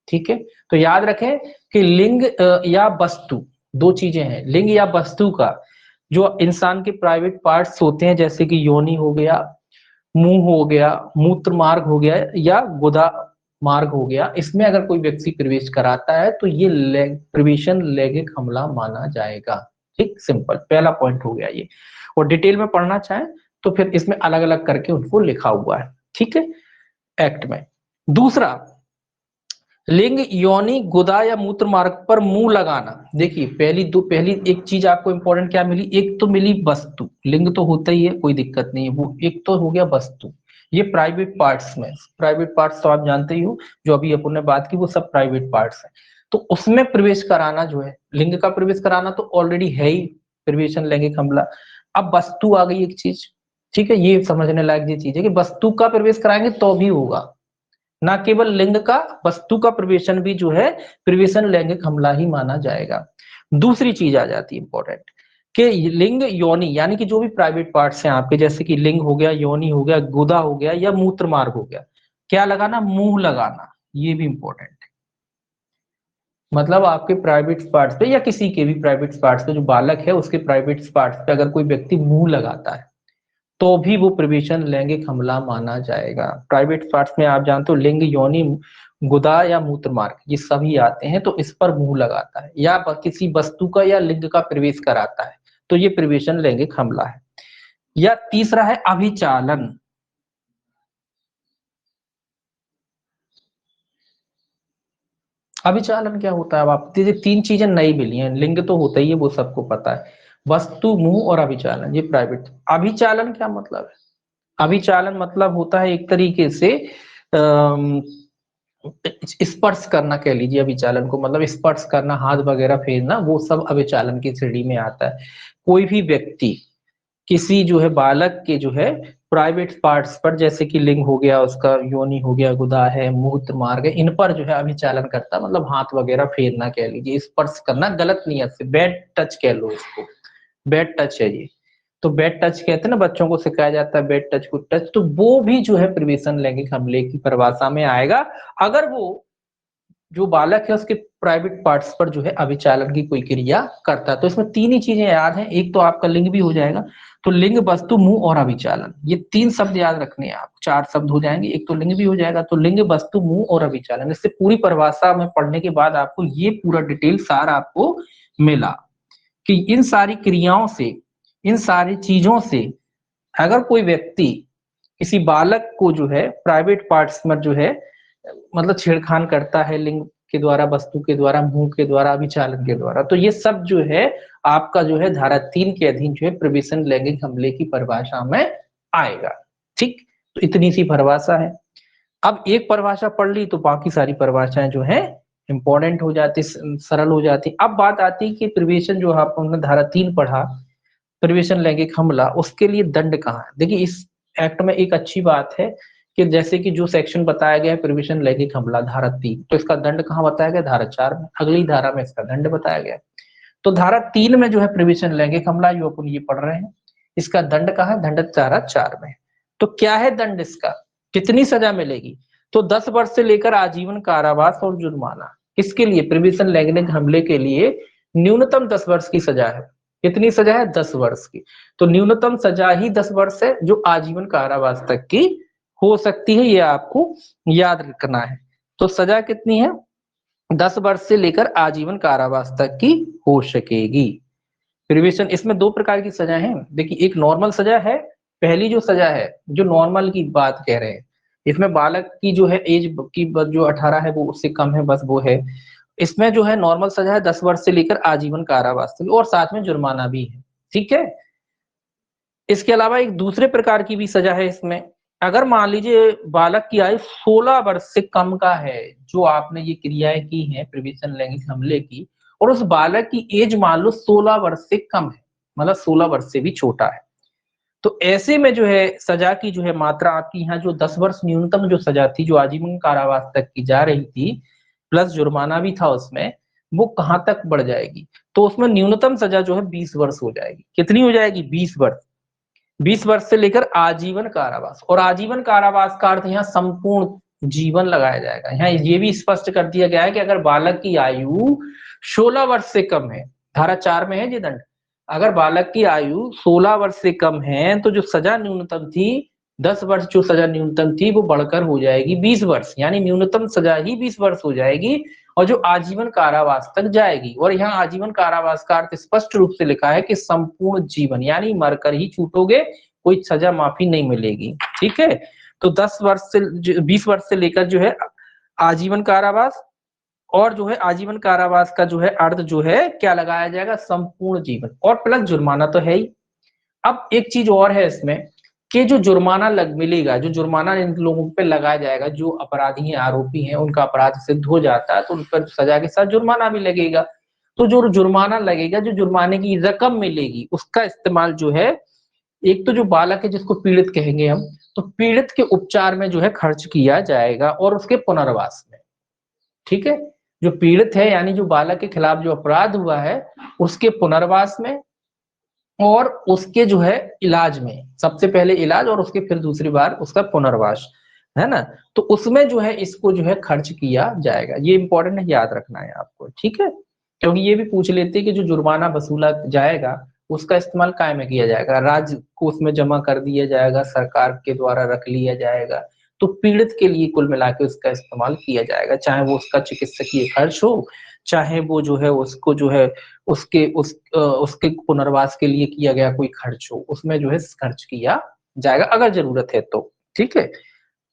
ठीक है। तो याद रखें कि लिंग या वस्तु, 2 चीजें हैं, लिंग या वस्तु का जो इंसान के प्राइवेट पार्ट्स होते हैं, जैसे कि योनि हो गया, मुंह हो गया, मूत्र मार्ग हो गया या गुदा मार्ग हो गया, इसमें अगर कोई व्यक्ति प्रवेश कराता है तो ये प्रवेशन लैंगिक हमला माना जाएगा। ठीक, सिंपल, पहला पॉइंट हो गया ये। और डिटेल में पढ़ना चाहें तो फिर इसमें अलग अलग करके उनको लिखा हुआ है, ठीक है, एक्ट में। दूसरा, लिंग, योनि, गुदा या मूत्र मार्ग पर मुंह लगाना। देखिए, पहली एक चीज आपको इंपॉर्टेंट क्या मिली? एक तो मिली वस्तु, लिंग तो होता ही है, कोई दिक्कत नहीं है, वो एक तो हो गया वस्तु। ये प्राइवेट पार्ट्स में, प्राइवेट पार्ट्स तो आप जानते ही हो, जो अभी अपन ने बात की वो सब प्राइवेट पार्ट्स है। तो उसमें प्रवेश कराना जो है, लिंग का प्रवेश कराना तो ऑलरेडी है ही प्रवेशन लैंगिक हमला। अब वस्तु आ गई एक चीज, ठीक है, ये समझने लायक ये चीज है कि वस्तु का प्रवेश कराएंगे तो भी होगा, ना केवल लिंग का, वस्तु का प्रवेशन भी जो है प्रवेशन लैंगिक हमला ही माना जाएगा। दूसरी चीज आ जाती है इंपॉर्टेंट, कि लिंग, योनि, यानी कि जो भी प्राइवेट पार्ट्स हैं आपके, जैसे कि लिंग हो गया, योनि हो गया, गुदा हो गया या मूत्र मार्ग हो गया, क्या लगाना? मुंह लगाना, ये भी इंपॉर्टेंट है। मतलब आपके प्राइवेट पार्ट्स पे या किसी के भी प्राइवेट पार्ट्स पे, जो बालक है उसके प्राइवेट पार्ट्स पे अगर कोई व्यक्ति मुंह लगाता है तो भी वो प्रवेशन लैंगिक हमला माना जाएगा। प्राइवेट पार्ट्स में आप जानते हो लिंग, योनि, गुदा या मूत्र मार्ग, ये सभी आते हैं तो इस पर मुंह लगाता है, या किसी वस्तु का या लिंग का प्रवेश कराता है, तो ये प्रवेशन लैंगिक हमला है। या तीसरा है अभिचालन। अभिचालन क्या होता है? अब आप देखिए, तीन चीजें नई मिली हैं, लिंग तो होता ही है, वो सबको पता है, वस्तु, मुंह और अभिचालन, ये प्राइवेट। अभिचालन क्या मतलब है? अभिचालन मतलब होता है एक तरीके से अम, स्पर्श करना, कह लीजिए अभिचालन को, मतलब स्पर्श करना, हाथ वगैरह फेरना, वो सब अभिचालन की श्रेणी में आता है। कोई भी व्यक्ति किसी जो है बालक के जो है प्राइवेट पार्ट्स पर, जैसे कि लिंग हो गया, उसका योनि हो गया, गुदा है, मूत्र मार्ग है, इन पर जो है अभिचालन करता, मतलब हाथ वगैरह फेरना कह लीजिए, स्पर्श करना गलत नियत से, बैड टच कह लो इसको, बैड टच है ये। तो बैड टच कहते हैं ना, बच्चों को सिखाया जाता है बैड टच, गुड टच, तो वो भी जो है प्रिवेशन लैंगिक हमले की परिभाषा में आएगा, अगर वो जो बालक है उसके प्राइवेट पार्ट्स पर जो है अभिचालन की कोई क्रिया करता है। तो इसमें तीन ही चीजें याद हैं, एक तो आपका लिंग भी हो जाएगा, तो लिंग, वस्तु, मुंह और अभिचालन, ये तीन शब्द याद रखने हैं आप, चार शब्द हो जाएंगे, एक तो लिंग भी हो जाएगा, तो लिंग, वस्तु, मुंह और अभिचालन। इससे पूरी परिभाषा में पढ़ने के बाद आपको ये पूरा डिटेल सारा आपको मिला कि इन सारी क्रियाओं से, इन सारी चीजों से अगर कोई व्यक्ति किसी बालक को जो है प्राइवेट पार्ट्स में जो है मतलब छेड़खान करता है, लिंग के द्वारा, वस्तु के द्वारा, मुंह के द्वारा, अभिचालन के द्वारा, तो ये सब जो है आपका जो है धारा 3 के अधीन जो है प्रवेशन लैंगिक हमले की परिभाषा में आएगा। ठीक, तो इतनी सी परिभाषा है। अब एक परिभाषा पढ़ ली तो बाकी सारी परिभाषाएं जो है इंपॉर्टेंट हो जाती, सरल हो जाती। अब बात आती है कि प्रवेशन जो आपने धारा 3 पढ़ा, प्रवेशन लैंगिक हमला, उसके लिए दंड कहाँ है? देखिए इस एक्ट में एक अच्छी बात है कि जैसे कि जो सेक्शन बताया गया है प्रवेशन लैंगिक हमला धारा 3, तो इसका दंड कहाँ बताया गया? धारा 4 में, अगली धारा में इसका दंड बताया गया है। तो धारा 3 में जो है प्रवेशन लैंगिक हमला जो अपन ये पढ़ रहे हैं, इसका दंड कहाँ है? दंड धारा 4 में। तो क्या है दंड इसका, कितनी सजा मिलेगी? तो 10 वर्ष से लेकर आजीवन कारावास और जुर्माना। इसके लिए प्रवेशन लैंगिक हमले के लिए न्यूनतम 10 वर्ष की सजा है। कितनी सजा है? 10 वर्ष की। तो न्यूनतम सजा ही 10 वर्ष है, जो आजीवन कारावास तक की हो सकती है, ये आपको याद रखना है। तो सजा कितनी है? 10 वर्ष से लेकर आजीवन कारावास तक की हो सकेगी। प्रिवेशन, इसमें दो प्रकार की सजा है। देखिए एक नॉर्मल सजा है, पहली जो सजा है जो नॉर्मल की बात कह रहे हैं, इसमें बालक की जो है एज की जो 18 है वो उससे कम है, बस वो है। इसमें जो है नॉर्मल सजा है 10 वर्ष से लेकर आजीवन कारावास तक, और साथ में जुर्माना भी है। ठीक है, इसके अलावा एक दूसरे प्रकार की भी सजा है इसमें। अगर मान लीजिए बालक की आयु 16 वर्ष से कम का है, जो आपने ये क्रियाएं की हैं प्रिवेशन लैंगिक हमले की, और उस बालक की एज मान लो 16 वर्ष से कम है, मतलब 16 वर्ष से भी छोटा है, तो ऐसे में जो है सजा की जो है मात्रा आपकी यहाँ जो 10 वर्ष न्यूनतम जो सजा थी, जो आजीवन कारावास तक की जा रही थी, प्लस जुर्माना भी था उसमें, वो कहां तक बढ़ जाएगी? तो उसमें न्यूनतम सजा जो है 20 वर्ष हो जाएगी। कितनी हो जाएगी? 20 वर्ष। 20 वर्ष से लेकर आजीवन कारावास, और आजीवन कारावास का अर्थ यहाँ संपूर्ण जीवन लगाया जाएगा। यहाँ ये भी स्पष्ट कर दिया गया है कि अगर बालक की आयु 16 वर्ष से कम है, धारा 4 में है ये दंड, अगर बालक की आयु 16 वर्ष से कम है तो जो सजा न्यूनतम थी 10 वर्ष, जो सजा न्यूनतम थी वो बढ़कर हो जाएगी 20 वर्ष, यानी न्यूनतम सजा ही 20 वर्ष हो जाएगी, और जो आजीवन कारावास तक जाएगी। और यहाँ आजीवन कारावास का अर्थ स्पष्ट रूप से लिखा है कि संपूर्ण जीवन, यानी मरकर ही छूटोगे, कोई सजा माफी नहीं मिलेगी। ठीक है, तो 10 वर्ष से 20 वर्ष से लेकर जो है आजीवन कारावास, और जो है आजीवन कारावास का जो है अर्थ जो है क्या लगाया जाएगा? संपूर्ण जीवन, और प्लस जुर्माना तो है ही। अब एक चीज और है इसमें कि जो जुर्माना मिलेगा, जो जुर्माना इन लोगों पे लगाया जाएगा, जो अपराधी हैं, आरोपी हैं, उनका अपराध सिद्ध हो जाता है तो उन पर सजा के साथ जुर्माना भी लगेगा। तो जो जुर्माना लगेगा, जो जुर्माने की रकम मिलेगी, उसका इस्तेमाल जो है, एक तो जो बालक है जिसको पीड़ित कहेंगे हम, तो पीड़ित के उपचार में जो है खर्च किया जाएगा, और उसके पुनर्वास में। ठीक है, जो पीड़ित है यानी जो बालक के खिलाफ जो अपराध हुआ है उसके पुनर्वास में, और उसके जो है इलाज में, सबसे पहले इलाज और उसके फिर दूसरी बार उसका पुनर्वास, है ना, तो उसमें जो है इसको जो है खर्च किया जाएगा। ये इंपॉर्टेंट है, याद रखना है आपको। ठीक है, क्योंकि ये भी पूछ लेते हैं कि जो जुर्माना वसूला जाएगा उसका इस्तेमाल काय में किया जाएगा? राज्य को उसमें जमा कर दिया जाएगा, सरकार के द्वारा रख लिया जाएगा, तो पीड़ित के लिए कुल मिला के उसका इस्तेमाल किया जाएगा, चाहे वो उसका चिकित्सकीय खर्च हो, चाहे वो जो है उसको जो है उसके पुनर्वास के लिए किया गया कोई खर्च हो, उसमें जो है खर्च किया जाएगा अगर जरूरत है तो। ठीक है,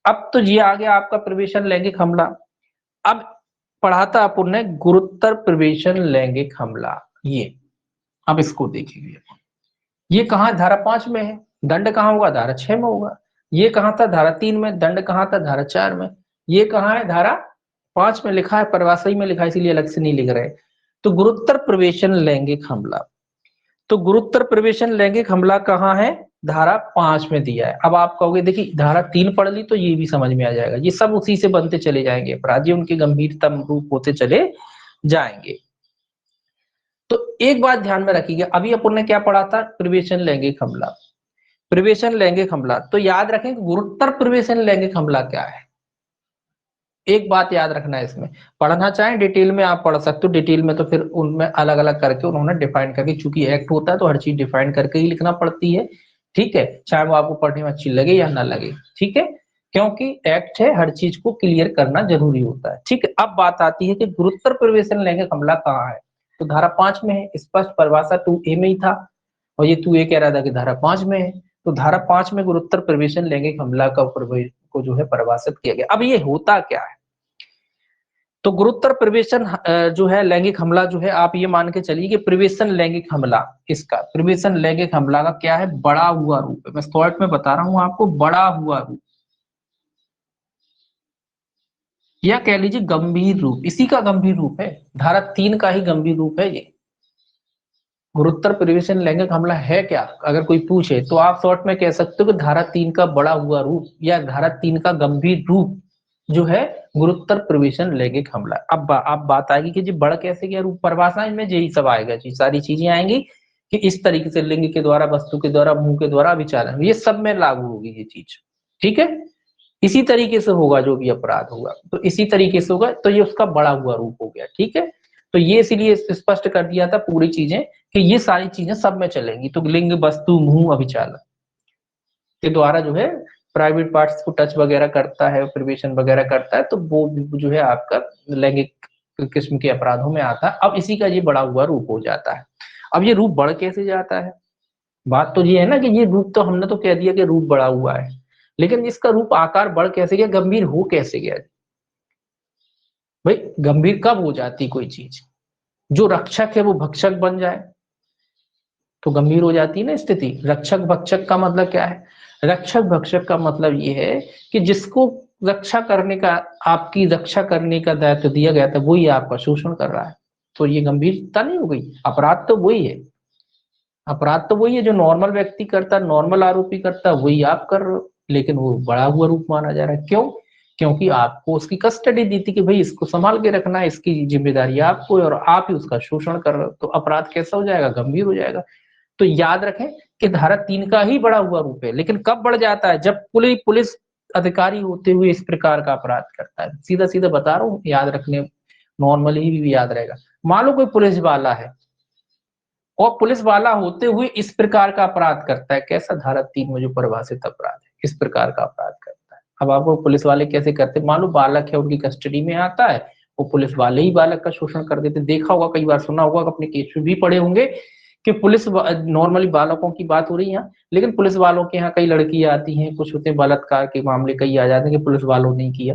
अब तो ये आ गया आपका प्रवेशन लैंगिक हमला। अब पढ़ा था अपन ने गुरुतर प्रवेशन लैंगिक हमला, ये अब इसको देखेंगे। ये कहाँ धारा 5 में है, दंड कहाँ होगा, धारा 6 में होगा। ये कहाँ था, धारा 3 में, दंड कहाँ था, धारा 4 में। ये कहाँ है, धारा 5 में लिखा है, परिभाषा में लिखा है, इसीलिए अलग से नहीं लिख रहे। तो गुरुतर प्रवेशन लैंगिक हमला, तो गुरुतर प्रवेशन लैंगिक हमला कहाँ है, धारा 5 में दिया है। अब आप कहोगे देखिए धारा 3 पढ़ ली तो ये भी समझ में आ जाएगा, ये सब उसी से बनते चले जाएंगे, अपराधी उनके गंभीरतम रूप होते चले जाएंगे। तो एक बात ध्यान में रखिएगा, अभी अपन ने क्या पढ़ा था, प्रवेशन लैंगिक हमला, प्रवेशन लैंगिक हमला। तो याद रखें कि गुरुतर प्रवेशन लैंगिक हमला क्या है। एक बात याद रखना है, इसमें पढ़ना चाहें डिटेल में आप पढ़ सकते हो, डिटेल में तो फिर उनमें अलग अलग करके उन्होंने डिफाइन करके, चूंकि एक्ट होता है तो हर चीज डिफाइन करके ही लिखना पड़ती है। ठीक है, चाहे वो आपको पढ़ने में अच्छी लगे या ना लगे। ठीक है, क्योंकि एक्ट है, हर चीज को क्लियर करना जरूरी होता है। ठीक है, अब बात आती है कि गुरुतर प्रवेशन लैंगिक हमला कहाँ है। तो धारा 5 में है, स्पष्ट परिभाषा 2A में ही था, और ये 2A कह रहा था कि धारा 5 में है। तो धारा 5 में गुरुतर प्रवेशन लैंगिक हमला का को जो है परिभाषित किया गया। अब ये होता क्या है, तो गुरुतर प्रवेशन जो है लैंगिक हमला जो है, आप ये मान के चलिए कि प्रवेशन लैंगिक हमला, इसका प्रवेशन लैंगिक हमला का क्या है, बड़ा हुआ रूप है। मैं शॉर्ट में बता रहा हूं आपको, बड़ा हुआ रूप या कह लीजिए गंभीर रूप, इसी का गंभीर रूप है, धारा 3 का ही गंभीर रूप है ये। गुरुतर प्रवेशन लैंगिक हमला है क्या, अगर कोई पूछे तो आप शॉर्ट में कह सकते हो कि धारा 3 का बड़ा हुआ रूप या धारा 3 का गंभीर रूप जो है गुरुतर प्रवेशन लैंगिक हमला। अब बात आएगी कि जी बढ़ कैसे गया रूप, परिभाषा में यही सब आएगा जी, सारी चीजें आएंगी कि इस तरीके से लिंग के द्वारा, वस्तु के द्वारा, मुंह के द्वारा विचारण, ये सब में लागू होगी ये चीज। ठीक है, इसी तरीके से होगा जो भी अपराध होगा, तो इसी तरीके से होगा, तो ये उसका बड़ा हुआ रूप हो गया। ठीक है, तो ये इसीलिए स्पष्ट कर दिया था पूरी चीजें कि ये सारी चीजें सब में चलेंगी। तो लिंग, वस्तु, मुंह, अभिचालन के द्वारा जो है प्राइवेट पार्ट्स को टच वगैरह करता है, प्रवेशन वगैरह करता है, तो वो भी जो है आपका लैंगिक किस्म के अपराधों में आता है। अब इसी का ये बड़ा हुआ रूप हो जाता है। अब ये रूप बढ़ कैसे जाता है, बात तो ये है ना कि ये रूप तो हमने तो कह दिया कि रूप बढ़ा हुआ है, लेकिन इसका रूप आकार बढ़ कैसे गया, गंभीर हो कैसे गया। भाई गंभीर कब हो जाती कोई चीज, जो रक्षक है वो भक्षक बन जाए तो गंभीर हो जाती है ना स्थिति। रक्षक भक्षक का मतलब क्या है, रक्षक भक्षक का मतलब ये है कि जिसको रक्षा करने का, आपकी रक्षा करने का दायित्व दिया गया था, वही आपका शोषण कर रहा है, तो ये गंभीरता नहीं हो गई। अपराध तो वही है, अपराध तो वही है जो नॉर्मल व्यक्ति करता, नॉर्मल आरोपी करता, वही आप कर रहे हो, लेकिन वो बड़ा हुआ रूप माना जा रहा है। क्यों, क्योंकि आपको उसकी कस्टडी दी थी कि भाई इसको संभाल के रखना है, इसकी जिम्मेदारी आपको है, और आप ही उसका शोषण कर रहे हो, तो अपराध कैसा हो जाएगा, गंभीर हो जाएगा। तो याद रखें कि धारा 3 का ही बड़ा हुआ रूप है, लेकिन कब बढ़ जाता है, जब पुलिस अधिकारी होते हुए इस प्रकार का अपराध करता है। सीधा सीधा बता रहा हूँ, याद रखने नॉर्मली भी याद रहेगा। मान लो कोई पुलिस वाला है और पुलिस वाला होते हुए इस प्रकार का अपराध करता है, कैसा, धारा 3 में जो परिभाषित अपराध है, इस प्रकार का अपराध करता है। अब आपको पुलिस वाले कैसे करते, मान लो बालक है, उनकी कस्टडी में आता है, वो पुलिस वाले ही बालक का शोषण कर देते। देखा होगा, कई बार सुना होगा, अपने केस में भी पढ़े होंगे कि पुलिस, नॉर्मली बालकों की बात हो रही है यहाँ, लेकिन पुलिस वालों के यहाँ कई लड़कियां आती हैं, कुछ होते हैं बलात्कार के मामले कई आ जाते हैं कि पुलिस वालों ने किया,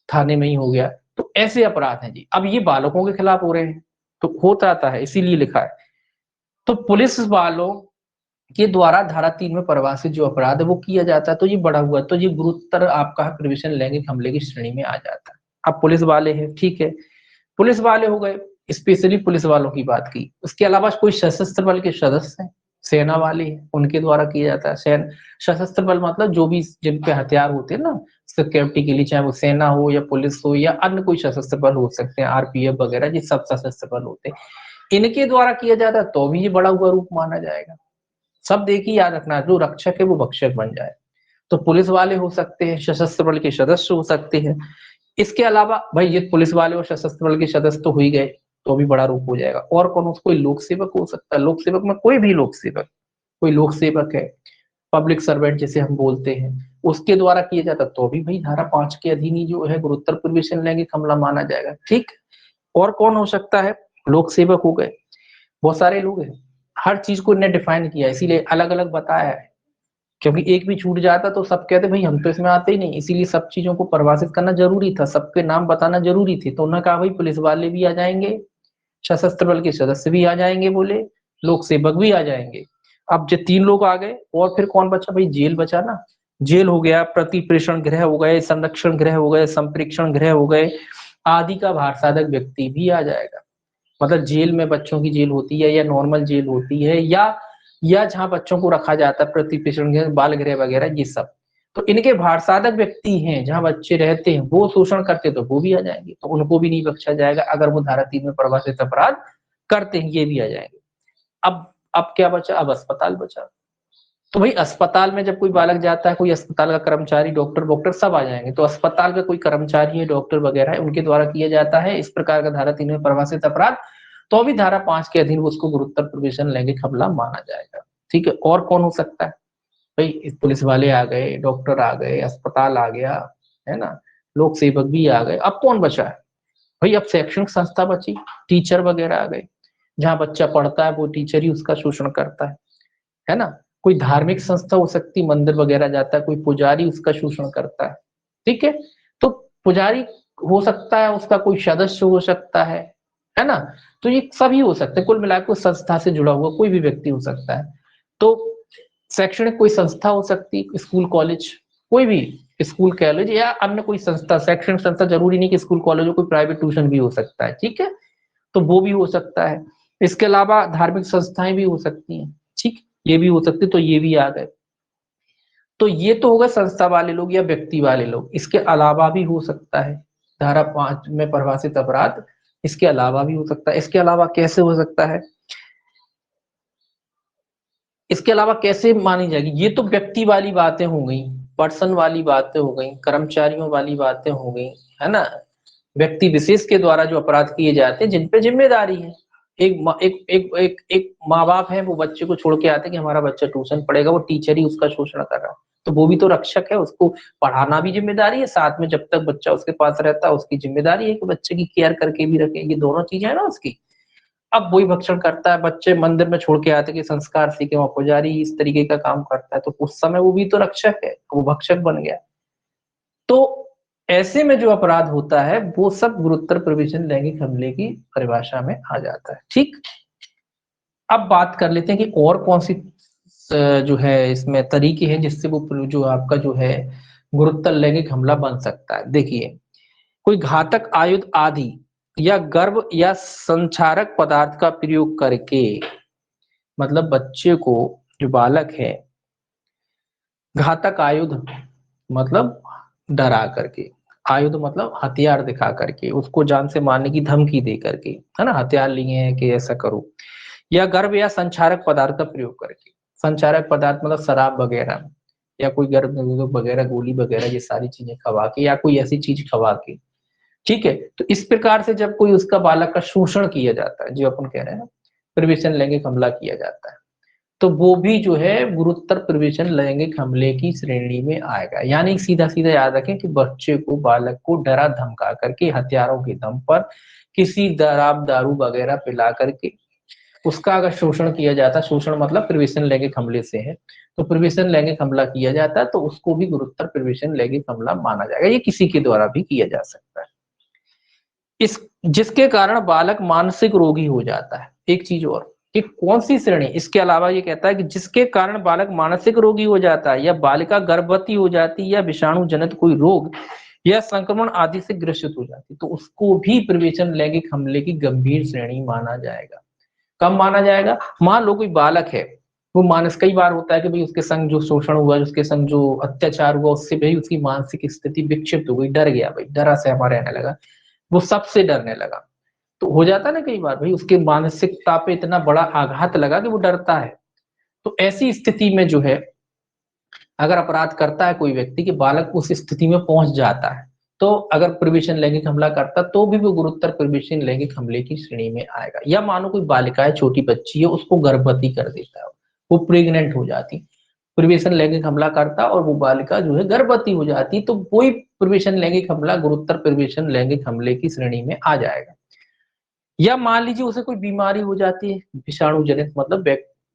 थाने में ही हो गया। तो ऐसे अपराध हैं जी, अब ये बालकों के खिलाफ हो रहे हैं, तो होता आता है, इसीलिए लिखा है। तो पुलिस वालों के द्वारा धारा 3 में परिभाषित जो अपराध है वो किया जाता है, तो ये बड़ा हुआ, तो ये गुरुतर आपका प्रवेशन लैंगिक हमले की श्रेणी में आ जाता है। अब पुलिस वाले हैं, ठीक है, पुलिस वाले हो गए, स्पेशली पुलिस वालों की बात की। उसके अलावा कोई सशस्त्र बल के सदस्य हैं, सेना वाले हैं, उनके द्वारा किया जाता है। सशस्त्र बल मतलब जो भी जिन पे हथियार होते हैं ना सिक्योरिटी के लिए, चाहे वो सेना हो या पुलिस हो या अन्य कोई सशस्त्र बल हो सकते हैं, आरपीएफ वगैरह, ये सब सशस्त्र बल होते हैं, इनके द्वारा किया जाता है, तो भी ये बड़ा हुआ रूप माना जाएगा। सब देखिए, याद रखना, जो रक्षक है वो भक्षक बन जाए। तो पुलिस वाले हो सकते हैं, सशस्त्र बल के सदस्य हो सकते हैं। इसके अलावा भाई ये पुलिस वाले और सशस्त्र बल के सदस्य तो हो ही गए, तो भी बड़ा रूप हो जाएगा। और कौन, कोई लोक सेवक हो सकता है, लोक सेवक में कोई भी लोक सेवक, कोई लोक सेवक है, पब्लिक सर्वेंट जिसे हम बोलते हैं, उसके द्वारा किया जाता तो भी भाई धारा 5 के अधीन ही जो है गुरुतर प्रवेशन लैंगिक हमला माना जाएगा। ठीक, और कौन हो सकता है? लोक सेवक हो गए, बहुत सारे लोग हैं, हर चीज को इन्हें डिफाइन किया, इसीलिए अलग अलग बताया है, क्योंकि एक भी छूट जाता तो सब कहते भाई हम तो इसमें आते ही नहीं, इसीलिए सब चीजों को परिभाषित करना जरूरी था, सबके नाम बताना जरूरी थी। तो उन्होंने कहा भाई पुलिस वाले भी आ जाएंगे, सशस्त्र बल के सदस्य भी आ जाएंगे, बोले लोक सेवक भी आ जाएंगे। अब जो 3 लोग आ गए, और फिर कौन बचा भाई? जेल बचा ना, जेल हो गया, प्रतिप्रेषण गृह हो गए, संरक्षण गृह हो गए, संप्रेक्षण गृह हो गए, आदि का भार साधक व्यक्ति भी आ जाएगा। मतलब जेल में बच्चों की जेल होती है या नॉर्मल जेल होती है, या जहां बच्चों को रखा जाता है प्रतिप्रेषण गृह, बाल गृह वगैरह, ये सब तो इनके भार साधक व्यक्ति हैं, जहां बच्चे रहते हैं वो शोषण करते तो वो भी आ जाएंगे, तो उनको भी नहीं बख्शा जाएगा। अगर वो धारा 3 में परिभाषित अपराध करते हैं, ये भी आ जाएंगे। अब क्या बचा? अब अस्पताल बचा। तो भाई अस्पताल में जब कोई बालक जाता है, कोई अस्पताल का कर्मचारी, डॉक्टर वॉक्टर सब आ जाएंगे, तो अस्पताल का कोई कर्मचारी है, डॉक्टर वगैरह है, उनके द्वारा किया जाता है इस प्रकार का धारा 3 में परिभाषित अपराध, तो भी धारा 5 के अधीन उसको गुरुतर प्रवेशन लैंगिक हमला माना जाएगा। ठीक है, और कौन हो सकता है भाई? पुलिस वाले आ गए, डॉक्टर आ गए, अस्पताल आ गया, है ना, लोक सेवक भी आ गए। अब कौन बचा है भाई? अब शैक्षणिक संस्था बची, टीचर वगैरह आ गए, जहां बच्चा पढ़ता है वो टीचर ही उसका शोषण करता है ना। कोई धार्मिक संस्था हो सकती, मंदिर वगैरह जाता है, कोई पुजारी उसका शोषण करता है। ठीक है, तो पुजारी हो सकता है, उसका कोई सदस्य हो सकता है ना, तो ये सभी हो सकते हैं, कुल मिलाकर संस्था से जुड़ा हुआ कोई भी व्यक्ति हो सकता है। तो शैक्षणिक कोई संस्था हो सकती, स्कूल कॉलेज, कोई भी स्कूल कॉलेज या अन्य कोई संस्था, शैक्षणिक संस्था जरूरी नहीं कि स्कूल कॉलेज हो, कोई प्राइवेट ट्यूशन भी हो सकता है। ठीक है, तो वो भी हो सकता है। इसके अलावा धार्मिक संस्थाएं भी हो सकती हैं, ठीक, ये भी हो सकती, तो ये भी आ गए। तो ये तो होगा संस्था वाले लोग या व्यक्ति वाले लोग। इसके अलावा भी हो सकता है धारा 5 में परिभाषित अपराध, इसके अलावा भी हो सकता है। इसके अलावा कैसे हो सकता है? इसके अलावा कैसे मानी जाएगी? ये तो व्यक्ति वाली बातें हो गई, पर्सन वाली बातें हो गई, कर्मचारियों वाली बातें हो गई, है ना, व्यक्ति विशेष के द्वारा जो अपराध किए जाते हैं जिन पे जिम्मेदारी है। एक माँ बाप है, वो बच्चे को छोड़ के आते हैं कि हमारा बच्चा ट्यूशन पढ़ेगा, वो टीचर ही उसका शोषण कर रहा है, तो वो भी तो रक्षक है, उसको पढ़ाना भी जिम्मेदारी है, साथ में जब तक बच्चा उसके पास रहता है उसकी जिम्मेदारी है कि बच्चे की केयर करके भी रखे, ये दोनों चीजें है ना उसकी। अब वही भक्षण करता है, बच्चे मंदिर में छोड़ के आते कि संस्कार सीखे, वहां पुजारी इस तरीके का काम करता है, तो उस समय वो भी तो रक्षक है, वो भक्षक बन गया। तो ऐसे में जो अपराध होता है वो सब गुरुतर प्रवेशन लैंगिक हमले की परिभाषा में आ जाता है। ठीक, अब बात कर लेते हैं कि और कौन सी जो है इसमें तरीके हैं जिससे वो जो आपका जो है गुरुतर लैंगिक हमला बन सकता है। देखिए, कोई घातक आयुध आदि या गर्भ या संचारक पदार्थ का प्रयोग करके, मतलब बच्चे को, जो बालक है, घातक आयुध मतलब डरा करके, आयुध मतलब हथियार दिखा करके, उसको जान से मारने की धमकी दे करके, है ना, हथियार लिए हैं कि ऐसा करो, या गर्भ या संचारक पदार्थ का प्रयोग करके। संचारक पदार्थ मतलब शराब वगैरह, या कोई गर्भ निरोधक वगैरह, गोली वगैरह, ये सारी चीजें खवा के, या कोई ऐसी चीज खवा के। ठीक है, तो इस प्रकार से जब कोई उसका बालक का शोषण किया जाता है, जो अपन कह रहे हैं ना, प्रवेशन लैंगिक हमला किया जाता है, तो वो भी जो है गुरुतर प्रवेशन लैंगिक हमले की श्रेणी में आएगा। यानी सीधा सीधा याद रखें कि बच्चे को, बालक को डरा धमका करके, हथियारों के दम पर, किसी शराब दारू वगैरह पिला करके उसका अगर शोषण किया जाता है, शोषण मतलब प्रवेशन लैंगिक हमले से है, तो प्रवेशन लैंगिक हमला किया जाता है, तो उसको भी गुरुतर प्रवेशन लैंगिक हमला माना जाएगा। ये किसी के द्वारा भी किया जा सकता है। इस जिसके कारण बालक मानसिक रोगी हो जाता है। एक चीज और कि कौन सी श्रेणी, इसके अलावा ये कहता है कि जिसके कारण बालक मानसिक रोगी हो जाता है, या बालिका गर्भवती हो जाती है, या विषाणु जनित कोई रोग या संक्रमण आदि से ग्रसित हो जाती, तो उसको भी प्रवेशन लैंगिक हमले की गंभीर श्रेणी माना जाएगा। कब माना जाएगा? मान लो कोई बालक है, वो मानस, कई बार होता है कि भाई उसके संग जो शोषण हुआ, उसके संग जो अत्याचार हुआ, उससे भाई उसकी मानसिक स्थिति विक्षिप्त हो गई, डर गया, भाई डरा सहमा रहने लगा, वो सबसे डरने लगा। तो हो जाता है ना कई बार, भाई उसके मानसिकता पे इतना बड़ा आघात लगा कि वो डरता है। तो ऐसी स्थिति में जो है, अगर अपराध करता है कोई व्यक्ति कि बालक उस स्थिति में पहुंच जाता है, तो अगर प्रवेशन लैंगिक हमला करता तो भी वो गुरुतर प्रवेशन लैंगिक हमले की श्रेणी में आएगा। या मानो कोई बालिका है, छोटी बच्ची है, उसको गर्भवती कर देता है, वो प्रेग्नेंट हो जाती, प्रवेशन लैंगिक हमला करता और वो बालिका जो है गर्भवती हो जाती, तो कोई प्रवेशन लैंगिक हमला गुरुतर प्रवेशन लैंगिक हमले की श्रेणी में आ जाएगा। या मान लीजिए उसे कोई बीमारी हो जाती है विषाणु जनित, मतलब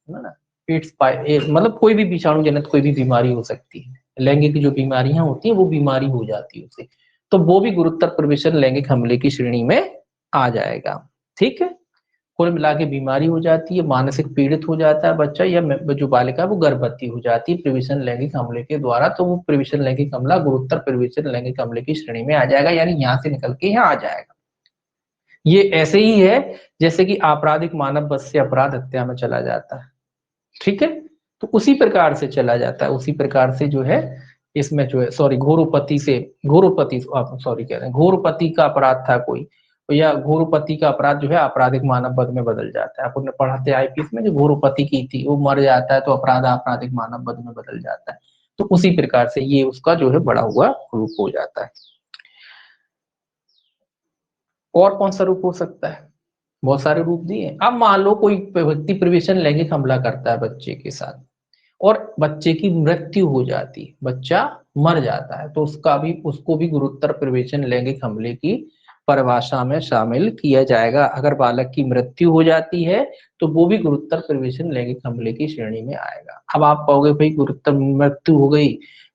ना मतलब कोई भी विषाणु जनित कोई भी बीमारी हो सकती है, लैंगिक जो बीमारियां होती है वो बीमारी हो जाती है उसे, तो वो भी गुरुतर प्रवेशन लैंगिक हमले की श्रेणी में आ जाएगा। ठीक है, कुल मिला के बीमारी हो जाती है, मानसिक पीड़ित हो जाता है बच्चा या जो बालिका है वो गर्भवती हो जाती है प्रवेशन लैंगिक हमले के द्वारा, तो वो प्रवेशन लैंगिक हमला गुरुतर प्रवेशन लैंगिक हमले की श्रेणी में आ जाएगा, यानी यहाँ से निकल के यहाँ आ जाएगा। ये ऐसे ही है जैसे कि आपराधिक मानव बस से अपराध हत्या में चला जाता है। ठीक है, तो उसी प्रकार से चला जाता है, उसी प्रकार से जो है इसमें जो है सॉरी घोरोपति से घोरोपति सॉरी कह रहे हैं घोरपति का अपराध था कोई, या घोरपति का अपराध जो है आपराधिक मानव वध में बदल जाता है। आपने पढ़ाते आईपीएस में जो घोरपति की थी वो मर जाता है तो अपराध आपराधिक मानव वध में बदल जाता है, तो उसी प्रकार से ये उसका जो है बड़ा हुआ रूप हो जाता है। और कौन सा रूप हो सकता है, बहुत सारे रूप दिए। अब मान लो कोई व्यक्ति प्रवेशन लैंगिक हमला करता है बच्चे के साथ और बच्चे की मृत्यु हो जाती है, बच्चा मर जाता है, तो उसको भी गुरुतर प्रवेशन लैंगिक हमले की परिभाषा में शामिल किया जाएगा। अगर बालक की मृत्यु हो जाती है तो वो भी गुरुतर प्रवेशन लैंगिक हमले की श्रेणी में आएगा। अब आप कहोगे भाई गुरुतर मृत्यु हो गई,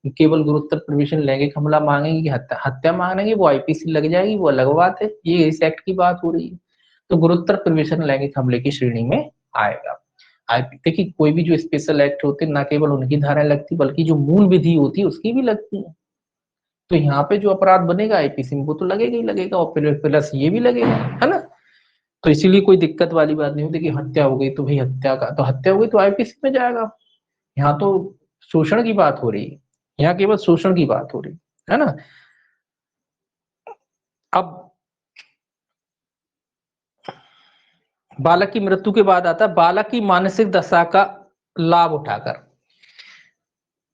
केवल गुरुतर प्रवेशन लैंगिक हमला मांगेंगे कि हत्या मांगेंगे, वो आईपीसी लग जाएगी, वो अलग बात है, ये इस एक्ट की बात हो रही है। तो गुरुतर प्रवेशन लैंगिक हमले की श्रेणी में आएगा। देखिए कोई भी जो स्पेशल एक्ट होते हैं ना केवल उनकी धाराएं लगती बल्कि जो मूल विधि होती है उसकी भी लगती है, तो यहाँ पे जो अपराध बनेगा आईपीसी में वो तो लगेगा ही लगेगा और प्लस ये भी लगेगा, है ना। तो इसीलिए कोई दिक्कत वाली बात नहीं होती कि हत्या हो गई तो भाई हत्या का तो हत्या हो गई तो आईपीसी में जाएगा। यहाँ तो शोषण की बात हो रही है, यहाँ केवल शोषण की बात हो रही है ना। अब बालक की मृत्यु के बाद आता है बालक की मानसिक दशा का लाभ उठाकर।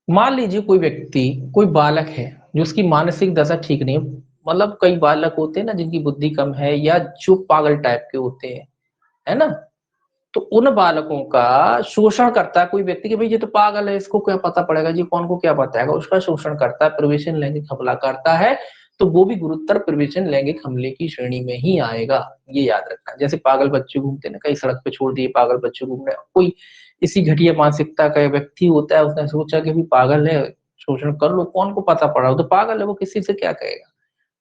मान लीजिए कोई व्यक्ति कोई बालक है जो उसकी मानसिक दशा ठीक नहीं है, मतलब कई बालक होते हैं ना जिनकी बुद्धि कम है या जो पागल टाइप के होते हैं, है ना, तो उन बालकों का शोषण करता है कोई व्यक्ति कि भाई ये तो पागल है, इसको क्या पता पड़ेगा, जी कौन को क्या बताएगा, उसका शोषण करता है, प्रवेशन लैंगिक हमला करता है, तो वो भी गुरुतर प्रवेशन लैंगिक हमले की श्रेणी में ही आएगा। ये याद रखना। जैसे पागल बच्चे घूमते ना, कहीं सड़क पे छोड़ दिए पागल बच्चे घूम रहे, कोई इसी घटिया मानसिकता का व्यक्ति होता है, उसने सोचा कि भी पागल है शोषण कर लो, कौन को पता पड़ा, वो तो पागल है, वो किसी से क्या कहेगा।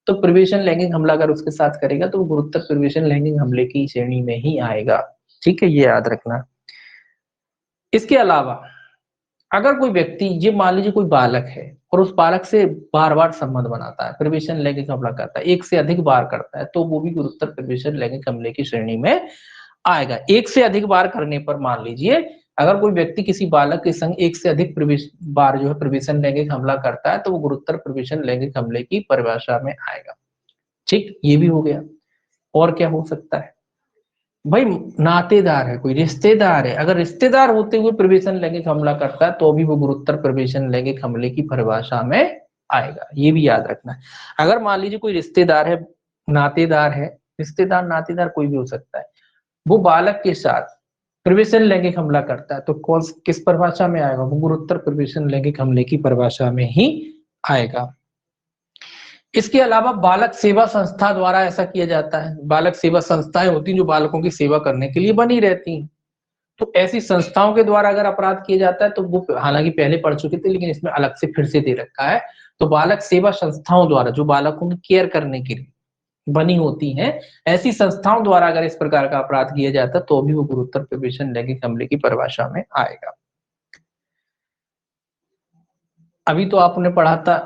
तो प्रवेशन लैंगिक हमला अगर उसके साथ करेगा तो वो गुरुतर प्रवेशन लैंगिक हमले की श्रेणी में ही आएगा। ठीक है, ये याद रखना। इसके अलावा अगर कोई व्यक्ति, ये मान लीजिए कोई बालक है और उस बालक से बार बार संबंध बनाता है, प्रवेशन लैंगिक हमला करता है, एक से अधिक बार करता है, तो वो भी गुरुतर प्रवेशन लैंगिक हमले की श्रेणी में आएगा। एक से अधिक बार करने पर मान लीजिए अगर कोई व्यक्ति किसी बालक के संग एक से अधिक बार जो है प्रवेशन लैंगिक हमला करता है तो वो गुरुतर प्रवेशन लैंगिक हमले की परिभाषा में आएगा। ठीक, ये भी हो गया। और क्या हो सकता है भाई, नातेदार है, कोई रिश्तेदार है, अगर रिश्तेदार होते हुए प्रवेशन लैंगिक हमला करता है तो भी वो गुरुतर प्रवेशन लैंगिक हमले की परिभाषा में आएगा। ये भी याद रखना है। अगर मान लीजिए कोई रिश्तेदार है, नातेदार है, रिश्तेदार नातेदार कोई भी हो सकता है, वो बालक के साथ प्रवेशन लैंगिक हमला करता है तो कौन किस परिभाषा में आएगा, वो गुरुतर प्रवेशन लैंगिक हमले की परिभाषा में ही आएगा। इसके अलावा बालक सेवा संस्था द्वारा ऐसा किया जाता है। बालक सेवा संस्थाएं होती हैं जो बालकों की सेवा करने के लिए बनी रहती हैं, तो ऐसी संस्थाओं के द्वारा अगर अपराध किया जाता है तो वो हालांकि पहले पढ़ चुके थे लेकिन इसमें अलग से फिर से दे रखा है। तो बालक सेवा संस्थाओं द्वारा जो बालकों की केयर करने के लिए बनी होती हैं, ऐसी संस्थाओं द्वारा अगर इस प्रकार का अपराध किया जाता है तो भी वो गुरुतर प्रवेशन लैंगिक हमले की परिभाषा में आएगा। अभी तो आपने पढ़ा था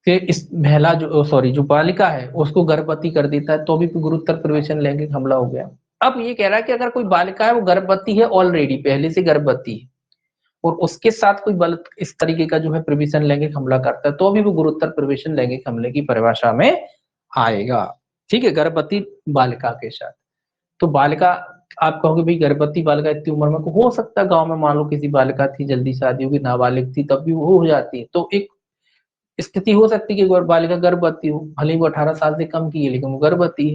कि इस महिला जो बालिका है उसको गर्भवती कर देता है तो भी गुरुतर प्रवेशन लैंगिक हमला हो गया। अब ये कह रहा है कि अगर कोई बालिका है वो गर्भवती है, ऑलरेडी पहले से गर्भवती है और उसके साथ कोई गलत इस तरीके का जो है प्रवेशन लैंगिक हमला करता है तो भी वो गुरुतर प्रवेशन लैंगिक हमले की परिभाषा में आएगा। ठीक है, गर्भवती बालिका के साथ। तो बालिका, आप कहोगे भाई गर्भवती बालिका इतनी उम्र में को हो सकता है, गांव में मान लो किसी बालिका थी, जल्दी शादी होगी, नाबालिग थी, तब भी वो हो जाती है, तो एक स्थिति हो सकती है कि बालिका गर्भवती हो, भले ही वो 18 साल से कम की है लेकिन वो गर्भवती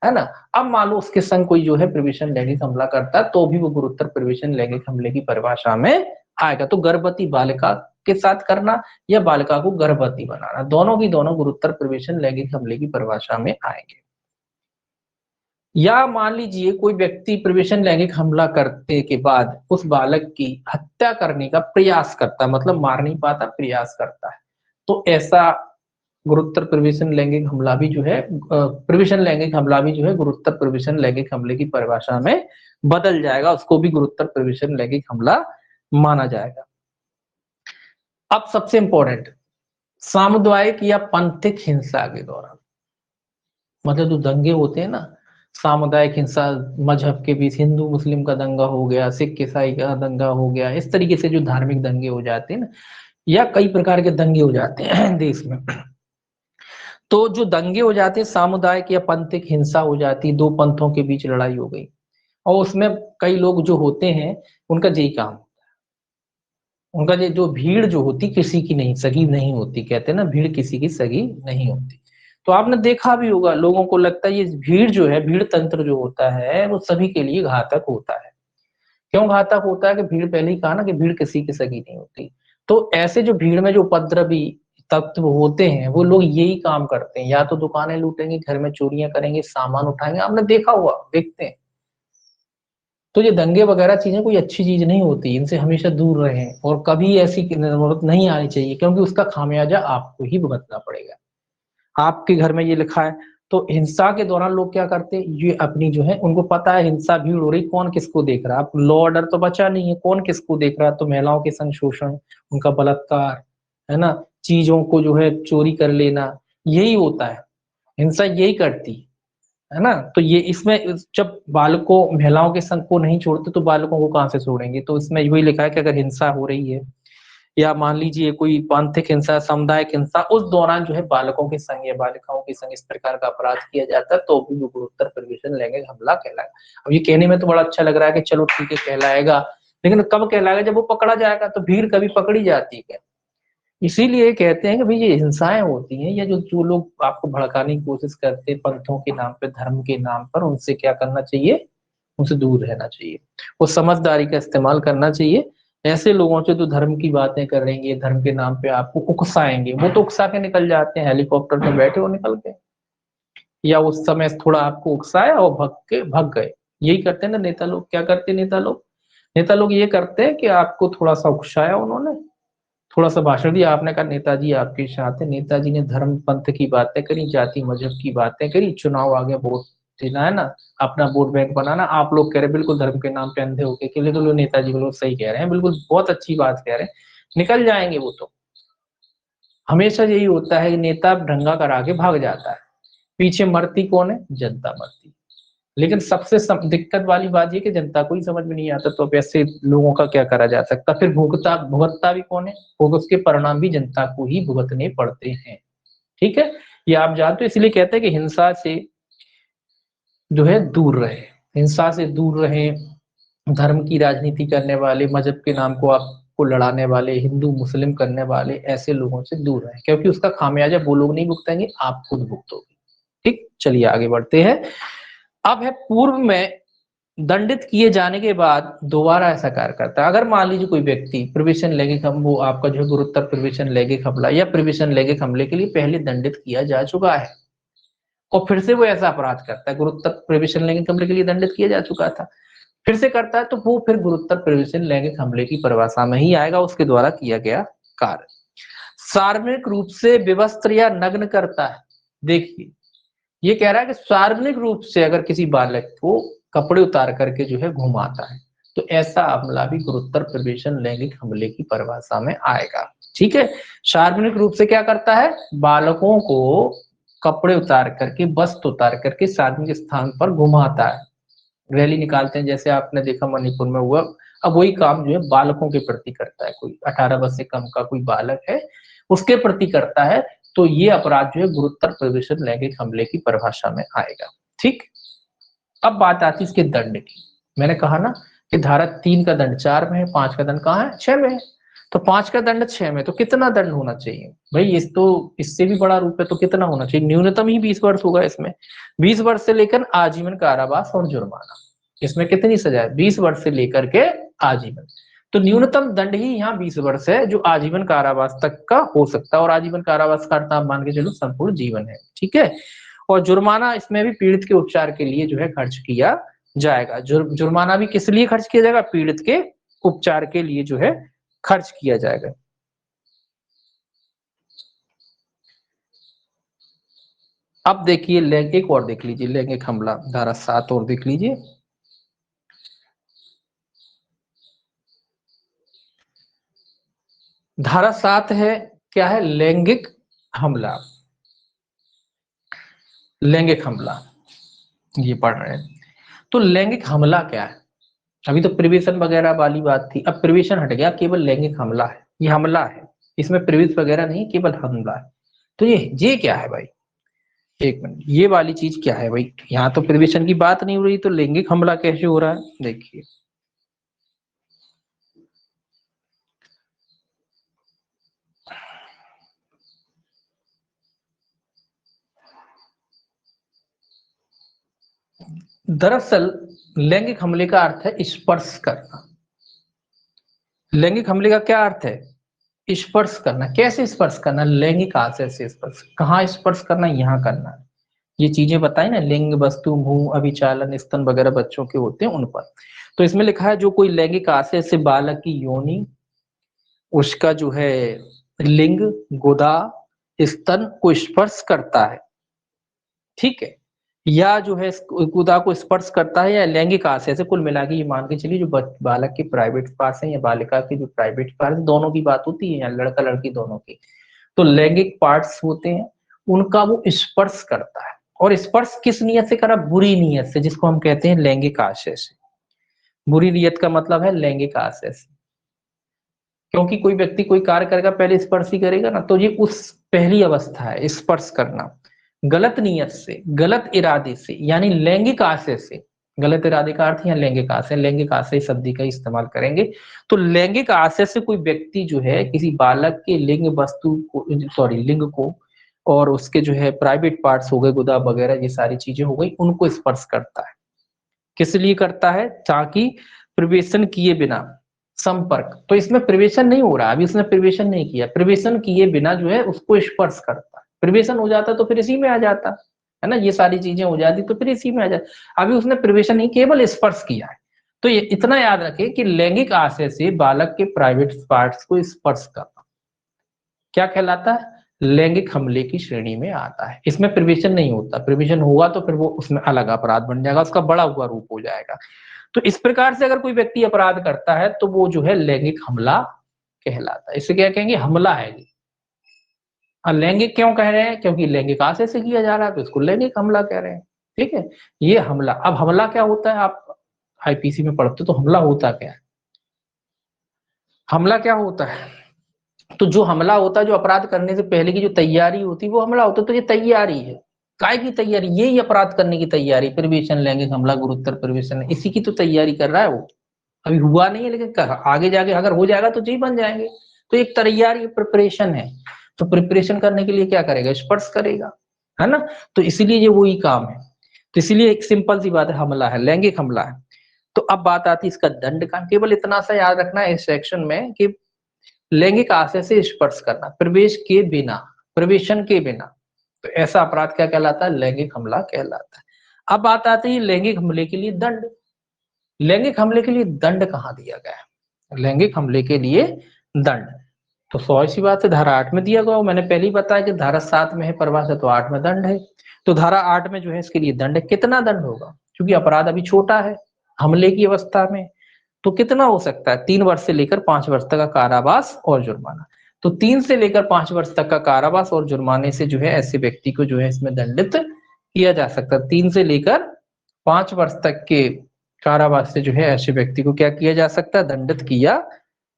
है ना। अब मान लो उसके संग कोई जो है प्रवेशन लैंगिक हमला करता है तो भी वो गुरुतर प्रवेशन लैंगिक हमले की परिभाषा में आएगा। तो गर्भवती बालिका के साथ करना या बालिका को गर्भवती बनाना, दोनों की दोनों गुरुतर प्रवेशन लैंगिक हमले की परिभाषा में आएंगे। या मान लीजिए कोई व्यक्ति प्रवेशन लैंगिक हमला करने के बाद उस बालक की हत्या करने का प्रयास करता है, मतलब मार नहीं पाता, प्रयास करता है, तो ऐसा गुरुतर प्रवेशन लैंगिक हमला भी जो है प्रवेशन लैंगिक हमला भी जो है गुरुतर प्रवेशन लैंगिक हमले की परिभाषा में बदल जाएगा, उसको भी गुरुतर प्रवेशन लैंगिक हमला माना जाएगा। अब सबसे इंपॉर्टेंट, सामुदायिक या पंथिक हिंसा के दौरान, मतलब जो दंगे होते हैं ना, सामुदायिक हिंसा, मजहब के बीच हिंदू मुस्लिम का दंगा हो गया, सिख ईसाई का दंगा हो गया, इस तरीके से जो धार्मिक दंगे हो जाते हैं ना, या कई प्रकार के दंगे हो जाते हैं देश में, तो जो दंगे हो जाते हैं, सामुदायिक या पंथिक हिंसा हो जाती, दो पंथों के बीच लड़ाई हो गई, और उसमें कई लोग जो होते हैं उनका यही काम, उनका ये जो भीड़ जो होती किसी की नहीं सगी नहीं होती, कहते हैं ना भीड़ किसी की सगी नहीं होती। तो आपने देखा भी होगा, लोगों को लगता है ये भीड़ जो है, भीड़ तंत्र जो होता है वो सभी के लिए घातक होता है। क्यों घातक होता है? कि भीड़, पहले ही कहा ना कि भीड़ किसी की सगी नहीं होती। तो ऐसे जो भीड़ में जो उपद्रवी तत्व होते हैं वो लोग यही काम करते हैं, या तो दुकानें लूटेंगे, घर में चोरियां करेंगे, सामान उठाएंगे, आपने देखा हुआ, देखते हैं। तो ये दंगे वगैरह चीजें कोई अच्छी चीज नहीं होती, इनसे हमेशा दूर रहें, और कभी ऐसी जरूरत नहीं आनी चाहिए, क्योंकि उसका खामियाजा आपको ही भुगतना पड़ेगा। आपके घर में ये लिखा है। तो हिंसा के दौरान लोग क्या करते हैं, ये अपनी जो है, उनको पता है हिंसा भीड़ हो रही, कौन किसको देख रहा है, अब लॉ ऑर्डर तो बचा नहीं है, कौन किसको देख रहा है, तो महिलाओं के संग शोषण, उनका बलात्कार, है ना, चीजों को जो है चोरी कर लेना, यही होता है, हिंसा यही करती है ना। तो ये इसमें जब बालकों महिलाओं के संग को नहीं छोड़ते तो बालकों को कहाँ से छोड़ेंगे, तो इसमें यही लिखा है कि अगर हिंसा हो रही है, या मान लीजिए कोई पांथिक हिंसा, सामुदायिक हिंसा, उस दौरान जो है बालकों के संग या बालिकाओं के संग इस प्रकार का अपराध किया जाता है, तो भी वो गुरुतर प्रवेशन लैंगिक हमला कहलाएगा। अब ये कहने में तो बड़ा अच्छा लग रहा है कि चलो ठीक है कहलाएगा, लेकिन कब कहलाएगा? जब वो पकड़ा जाएगा। तो भीड़ कभी पकड़ी जाती है? इसीलिए कहते हैं कि भाई ये हिंसाएं होती हैं, या जो जो लोग आपको भड़काने की कोशिश करते हैं पंथों के नाम पे, धर्म के नाम पर, उनसे क्या करना चाहिए? उनसे दूर रहना चाहिए, वो समझदारी का इस्तेमाल करना चाहिए। ऐसे लोगों से जो धर्म की बातें करेंगे, धर्म के नाम पे आपको उकसाएंगे, वो तो उकसा के निकल जाते हैं, हेलीकॉप्टर में बैठे वो निकल के, या उस समय थोड़ा आपको उकसाया और भग गए। यही करते हैं ना नेता लोग। क्या करते हैं नेता लोग? नेता लोग ये करते हैं कि आपको थोड़ा सा उकसाया उन्होंने, थोड़ा सा भाषण दिया, आपने कहा नेताजी आपके साथ है, नेताजी ने धर्म पंथ की बातें करी, जाति मजहब की बातें करी, चुनाव आगे वोट देना है ना, अपना वोट बैंक बनाना, आप लोग कह रहे बिल्कुल धर्म के नाम पे अंधे होके के लिए, तो लोग नेताजी को लोग सही कह रहे हैं, बिल्कुल बहुत अच्छी बात कह रहे हैं, निकल जाएंगे वो तो। हमेशा यही होता है, नेता दंगा करा के भाग जाता है, पीछे मरती कौन है? जनता मरती। लेकिन सबसे दिक्कत वाली बात ये कि जनता को ही समझ में नहीं आता, तो अब ऐसे लोगों का क्या करा जा सकता? फिर भुगतता भी कौन है? उसके परिणाम भी जनता को ही भुगतने पड़ते हैं। ठीक है, ये आप जानते हो, इसलिए कहते हैं कि हिंसा से जो है दूर रहे, हिंसा से दूर रहे, धर्म की राजनीति करने वाले, मजहब के नाम को आपको लड़ाने वाले, हिंदू मुस्लिम करने वाले, ऐसे लोगों से दूर रहे, क्योंकि उसका खामियाजा वो लोग नहीं भुगतेंगे, आप खुद भुगतोगे। ठीक, चलिए आगे बढ़ते हैं। अब है पूर्व में दंडित किए जाने के बाद दोबारा ऐसा कार्य करता है। अगर मान लीजिए कोई व्यक्ति प्रवेशन लैंगिक हम वो आपका जो है गुरुतर प्रवेशन लैंगिक हमला या प्रवेशन लैंगिक हमले के लिए पहले दंडित किया जा चुका है, और फिर से वो ऐसा अपराध करता है, गुरुतर प्रवेशन लैंगिक हमले के लिए दंडित किया जा चुका था, फिर से करता है, तो वो फिर गुरुतर प्रवेशन लैंगिक हमले की परिभाषा में ही आएगा, उसके द्वारा किया गया कार्य। सार्वजनिक रूप से विवस्त्र या नग्न करता है। देखिए, ये कह रहा है कि सार्वजनिक रूप से अगर किसी बालक को कपड़े उतार करके जो है घुमाता है, तो ऐसा हमला भी गुरुतर प्रवेशन लैंगिक हमले की परिभाषा में आएगा। ठीक है, सार्वजनिक रूप से क्या करता है? बालकों को कपड़े उतार करके, वस्त्र उतार करके सार्वजनिक स्थान पर घुमाता है, रैली निकालते हैं, जैसे आपने देखा मणिपुर में हुआ। अब वही काम जो है बालकों के प्रति करता है, कोई 18 वर्ष से कम का कोई बालक है उसके प्रति करता है, तो ये अपराध जो है गुरुतर प्रवेशन लैंगिक हमले की परिभाषा में आएगा। ठीक, अब बात आती है इसके दंड की। मैंने कहा ना कि धारा 3 का दंड 4 में है, 5 का दंड कहाँ है? 6 में है। तो 5 का दंड 6 में, तो कितना दंड होना चाहिए भाई? इस तो इससे भी बड़ा रूप है, तो कितना होना चाहिए? न्यूनतम ही 20 वर्ष होगा इसमें, 20 वर्ष से लेकर आजीवन कारावास और जुर्माना। इसमें कितनी सजा है? 20 वर्ष से लेकर के आजीवन। तो न्यूनतम दंड ही यहाँ 20 वर्ष है, जो आजीवन कारावास तक का हो सकता है, और आजीवन कारावास का अर्थ आप मान के चलो संपूर्ण जीवन है, ठीक है। और जुर्माना इसमें भी पीड़ित के उपचार के लिए जो है खर्च किया जाएगा। जुर्माना भी किस लिए खर्च किया जाएगा? पीड़ित के उपचार के लिए जो है खर्च किया जाएगा। अब देखिए एक और देख लीजिए, लैंगिक हमला धारा 7 और देख लीजिए। धारा 7 है, क्या है? लैंगिक हमला। लैंगिक हमला ये पढ़ रहे हैं। तो लैंगिक हमला क्या है? अभी तो प्रिवेशन वगैरह वाली बात थी, अब प्रिवेशन हट गया, केवल लैंगिक हमला है। ये हमला है, इसमें प्रिवेश वगैरह नहीं, केवल हमला है। तो ये क्या है भाई? एक मिनट, ये वाली चीज क्या है भाई? यहाँ तो प्रिवेशन की बात नहीं हो रही, तो लैंगिक हमला कैसे हो रहा है? देखिए, दरअसल लैंगिक हमले का अर्थ है स्पर्श करना। लैंगिक हमले का क्या अर्थ है? स्पर्श करना। कैसे स्पर्श करना? लैंगिक आशय से स्पर्श। कहाँ स्पर्श करना? यहाँ करना। ये चीजें बताई ना, लिंग, वस्तु, मुंह, अभिचालन, स्तन वगैरह बच्चों के होते हैं उन पर। तो इसमें लिखा है जो कोई लैंगिक आशय से बालक की योनि, उसका जो है लिंग, गुदा, स्तन को स्पर्श करता है, ठीक है, या जो है गुदा को स्पर्श करता है, या लैंगिक आशय से, कुल मिला के ये मान के चलिए जो बालक के प्राइवेट पार्ट्स हैं या बालिका के जो प्राइवेट पार्ट्स, दोनों की बात होती है, या लड़का लड़की दोनों की, तो लैंगिक पार्ट्स होते हैं उनका वो स्पर्श करता है। और स्पर्श किस नियत से करा? बुरी नियत से, जिसको हम कहते हैं लैंगिक आशय से। बुरी नियत का मतलब है लैंगिक आशय से, क्योंकि कोई व्यक्ति कोई कार्य करेगा पहले स्पर्श ही करेगा ना, तो ये उस पहली अवस्था है स्पर्श करना। गलत नियत से, गलत इरादे से, यानी लैंगिक आशय से। गलत इरादे का अर्थ है लैंगिक आशय, लैंगिक आशय शब्द का इस्तेमाल करेंगे। तो लैंगिक आशय से कोई व्यक्ति जो है किसी बालक के लिंग, वस्तु को, सॉरी, लिंग को, और उसके जो है प्राइवेट पार्ट्स हो गए, गुदा वगैरह, ये सारी चीजें हो गई, उनको स्पर्श करता है। किस लिए करता है? ताकि प्रवेशन किए बिना संपर्क, तो इसमें प्रवेशन नहीं हो रहा, अभी उसने प्रवेशन नहीं किया, प्रवेशन किए बिना जो है उसको स्पर्श करता है। प्रवेशन हो जाता तो फिर इसी में आ जाता है ना, ये सारी चीजें हो जाती तो फिर इसी में आ जाता। अभी उसने प्रवेशन नहीं, केवल स्पर्श किया है। तो ये इतना याद रखें कि लैंगिक आशय से बालक के प्राइवेट पार्ट्स को स्पर्श करना क्या कहलाता है? लैंगिक हमले की श्रेणी में आता है। इसमें प्रवेशन नहीं होता, प्रवेशन होगा तो फिर वो उसमें अलग अपराध बन जाएगा, उसका बड़ा हुआ रूप हो जाएगा। तो इस प्रकार से अगर कोई व्यक्ति अपराध करता है तो वो जो है लैंगिक हमला कहलाता है। इसे क्या कहेंगे? हमला है ये। और लैंगिक क्यों कह रहे हैं? क्योंकि लैंगिक आशय से किया जा रहा है तो इसको लैंगिक हमला कह रहे हैं, ठीक है। ये हमला। अब हमला क्या होता है? आप आईपीसी में पढ़ते हो तो हमला होता क्या है? हमला क्या होता है? तो जो हमला होता है, जो अपराध करने से पहले की जो तैयारी होती है वो हमला होता है। तो ये तैयारी है, काय की तैयारी? यही अपराध करने की तैयारी, प्रवेशन, लैंगिक हमला, गुरुतर प्रवेशन, इसी की तो तैयारी कर रहा है वो। अभी हुआ नहीं है, लेकिन आगे जाके अगर हो जाएगा तो जी बन जाएंगे। तो एक तैयारी, प्रिपरेशन है। तो प्रिपरेशन करने के लिए क्या करेगा? स्पर्श करेगा, है ना। तो इसीलिए ये वही काम है। तो इसीलिए एक सिंपल सी बात है, हमला है, लैंगिक हमला है। तो अब बात आती है इसका दंड का। केवल इतना सा याद रखना है इस सेक्शन में कि लैंगिक आशय से स्पर्श करना, प्रवेश के बिना, प्रवेशन के बिना, तो ऐसा अपराध क्या कहलाता है? लैंगिक हमला कहलाता है। अब बात आती है लैंगिक हमले के लिए दंड। लैंगिक हमले के लिए दंड कहाँ दिया गया है? लैंगिक हमले के लिए दंड तो सौ सी बात है, धारा 8 में दिया गया। मैंने पहले ही बताया कि धारा 7 में है प्रवास है तो 8 में दंड है। तो धारा 8 में जो है इसके लिए दंड है। कितना दंड होगा? क्योंकि अपराध अभी छोटा है, हमले की अवस्था में, तो कितना हो सकता है? 3 वर्ष से लेकर 5 वर्ष तक का कारावास और जुर्माना। तो 3 से लेकर 5 वर्ष तक का कारावास और जुर्माने से जो है ऐसे व्यक्ति को जो है इसमें दंडित किया जा सकता है। 3 से लेकर 5 वर्ष तक के कारावास से जो है ऐसे व्यक्ति को क्या किया जा सकता है? दंडित किया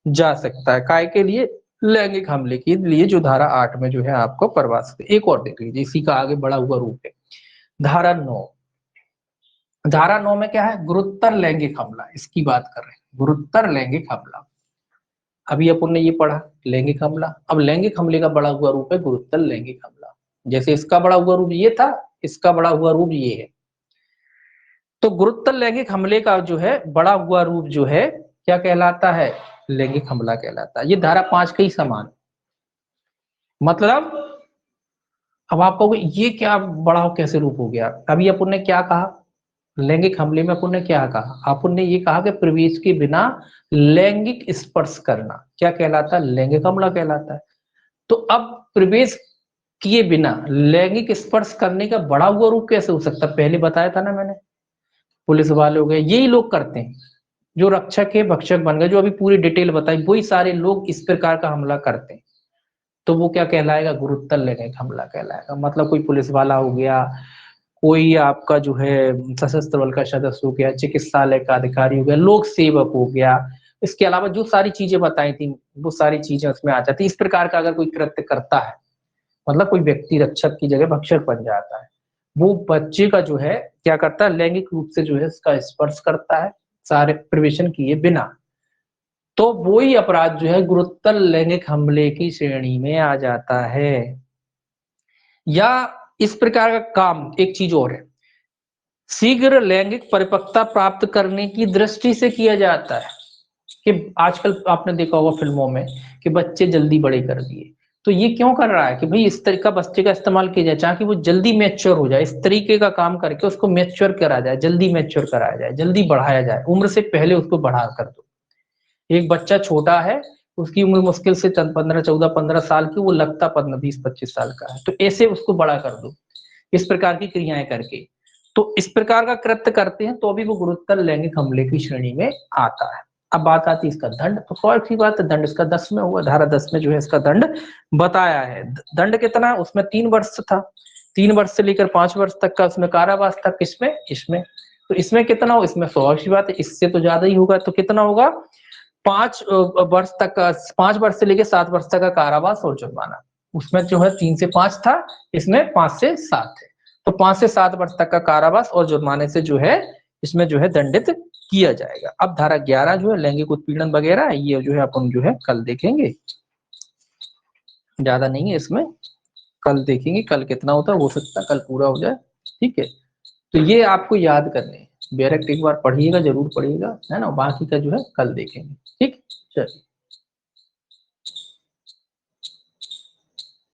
जा सकता है। काय के लिए? लैंगिक हमले के लिए, जो धारा 8 में जो है आपको प्रवास। एक और देख लीजिए, इसी का आगे बढ़ा हुआ रूप है, धारा 9। धारा 9 में क्या है? गुरुतर लैंगिक हमला, इसकी बात कर रहे हैं, गुरुतर लैंगिक हमला। अभी अपन ने ये पढ़ा लैंगिक हमला। अब लैंगिक हमले का बड़ा हुआ रूप है गुरुतर लैंगिक हमला। जैसे इसका बड़ा हुआ रूप ये था, इसका बड़ा हुआ रूप ये है। तो गुरुतर लैंगिक हमले का जो है बड़ा हुआ रूप जो है क्या कहलाता है? लैंगिक हमला कहलाता है। ये धारा 5 के ही समान। मतलब अब आप कहोगे ये क्या बड़ा कैसे रूप हो गया? अभी अपन ने क्या कहा? लैंगिक हमले में अपन ने क्या कहा? अपन ने ये कहा कि प्रवेश के बिना लैंगिक स्पर्श करना क्या कहलाता है? लैंगिक हमला कहलाता है। तो अब प्रवेश किए बिना लैंगिक स्पर्श करने का बड़ा हुआ रूप कैसे हो सकता है? पहले बताया था ना मैंने, पुलिस वाले हो गए, यही लोग करते हैं जो रक्षक है भक्षक बन गए, जो अभी पूरी डिटेल बताई, वही सारे लोग इस प्रकार का हमला करते हैं। तो वो क्या कहलाएगा? गुरुत्तर लैंगिक हमला कहलाएगा। मतलब कोई पुलिस वाला हो गया, कोई आपका जो है सशस्त्र बल का सदस्य हो गया, चिकित्सालय का अधिकारी हो गया, लोक सेवक हो गया, इसके अलावा जो सारी चीजें बताई थी वो सारी चीजें उसमें आ जाती। इस प्रकार का अगर कोई कृत्य करता है, मतलब कोई व्यक्ति रक्षक की जगह भक्षक बन जाता है, वो बच्चे का जो है क्या करता है? लैंगिक रूप से जो है इसका स्पर्श करता है सारे प्रवेशन किए बिना, तो वो ही अपराध जो है गुरुत्तर लैंगिक हमले की श्रेणी में आ जाता है। या इस प्रकार का काम, एक चीज और है, शीघ्र लैंगिक परिपक्वता प्राप्त करने की दृष्टि से किया जाता है। कि आजकल आपने देखा होगा फिल्मों में कि बच्चे जल्दी बड़े कर दिए, तो ये क्यों कर रहा है? कि भाई इस तरीका बच्चे का इस्तेमाल किया जाए ताकि वो जल्दी मैच्योर हो जाए, इस तरीके का काम करके उसको मैच्योर करा जाए, जल्दी मैच्योर कराया जाए, जल्दी बढ़ाया जाए, उम्र से पहले उसको बढ़ा कर दो। एक बच्चा छोटा है, उसकी उम्र मुश्किल से 15 14 15 साल की, वो लगता 15 20 25 साल का है, तो ऐसे उसको बड़ा कर दो इस प्रकार की क्रियाएं करके। तो इस प्रकार का कृत्य करते हैं तो अभी वो गुरुत्तर लैंगिक हमले की श्रेणी में आता है। अब बात आती है इसका दंड, तो स्वाभाविक सी बात है दंड इसका 10 में हुआ, धारा 10 में जो है इसका दंड बताया है। दंड कितना है उसमें? 3 वर्ष था, 3 वर्ष से लेकर 5 वर्ष तक का उसमें कारावास था। किसमें? इसमें। तो इसमें कितना हो? इसमें स्वाभाविक सी बात है इससे तो ज्यादा ही होगा, तो कितना होगा? 5 वर्ष तक का, 5 वर्ष से लेकर 7 वर्ष तक का कारावास और जुर्माना। उसमें जो है 3 से 5 था, इसमें 5 से 7 है, तो 5 से 7 वर्ष तक का कारावास और जुर्माने से जो है इसमें जो है दंडित किया जाएगा। अब धारा 11 जो है लैंगिक उत्पीड़न वगैरह, ये जो है अपन जो है कल देखेंगे, ज्यादा नहीं है इसमें, कल देखेंगे कल कितना होता है, हो सकता है कल पूरा हो जाए। ठीक है, तो ये आपको याद करने हैं, डायरेक्ट एक बार पढ़िएगा, जरूर पढ़िएगा, है ना, बाकी का जो है कल देखेंगे। ठीक, चलिए।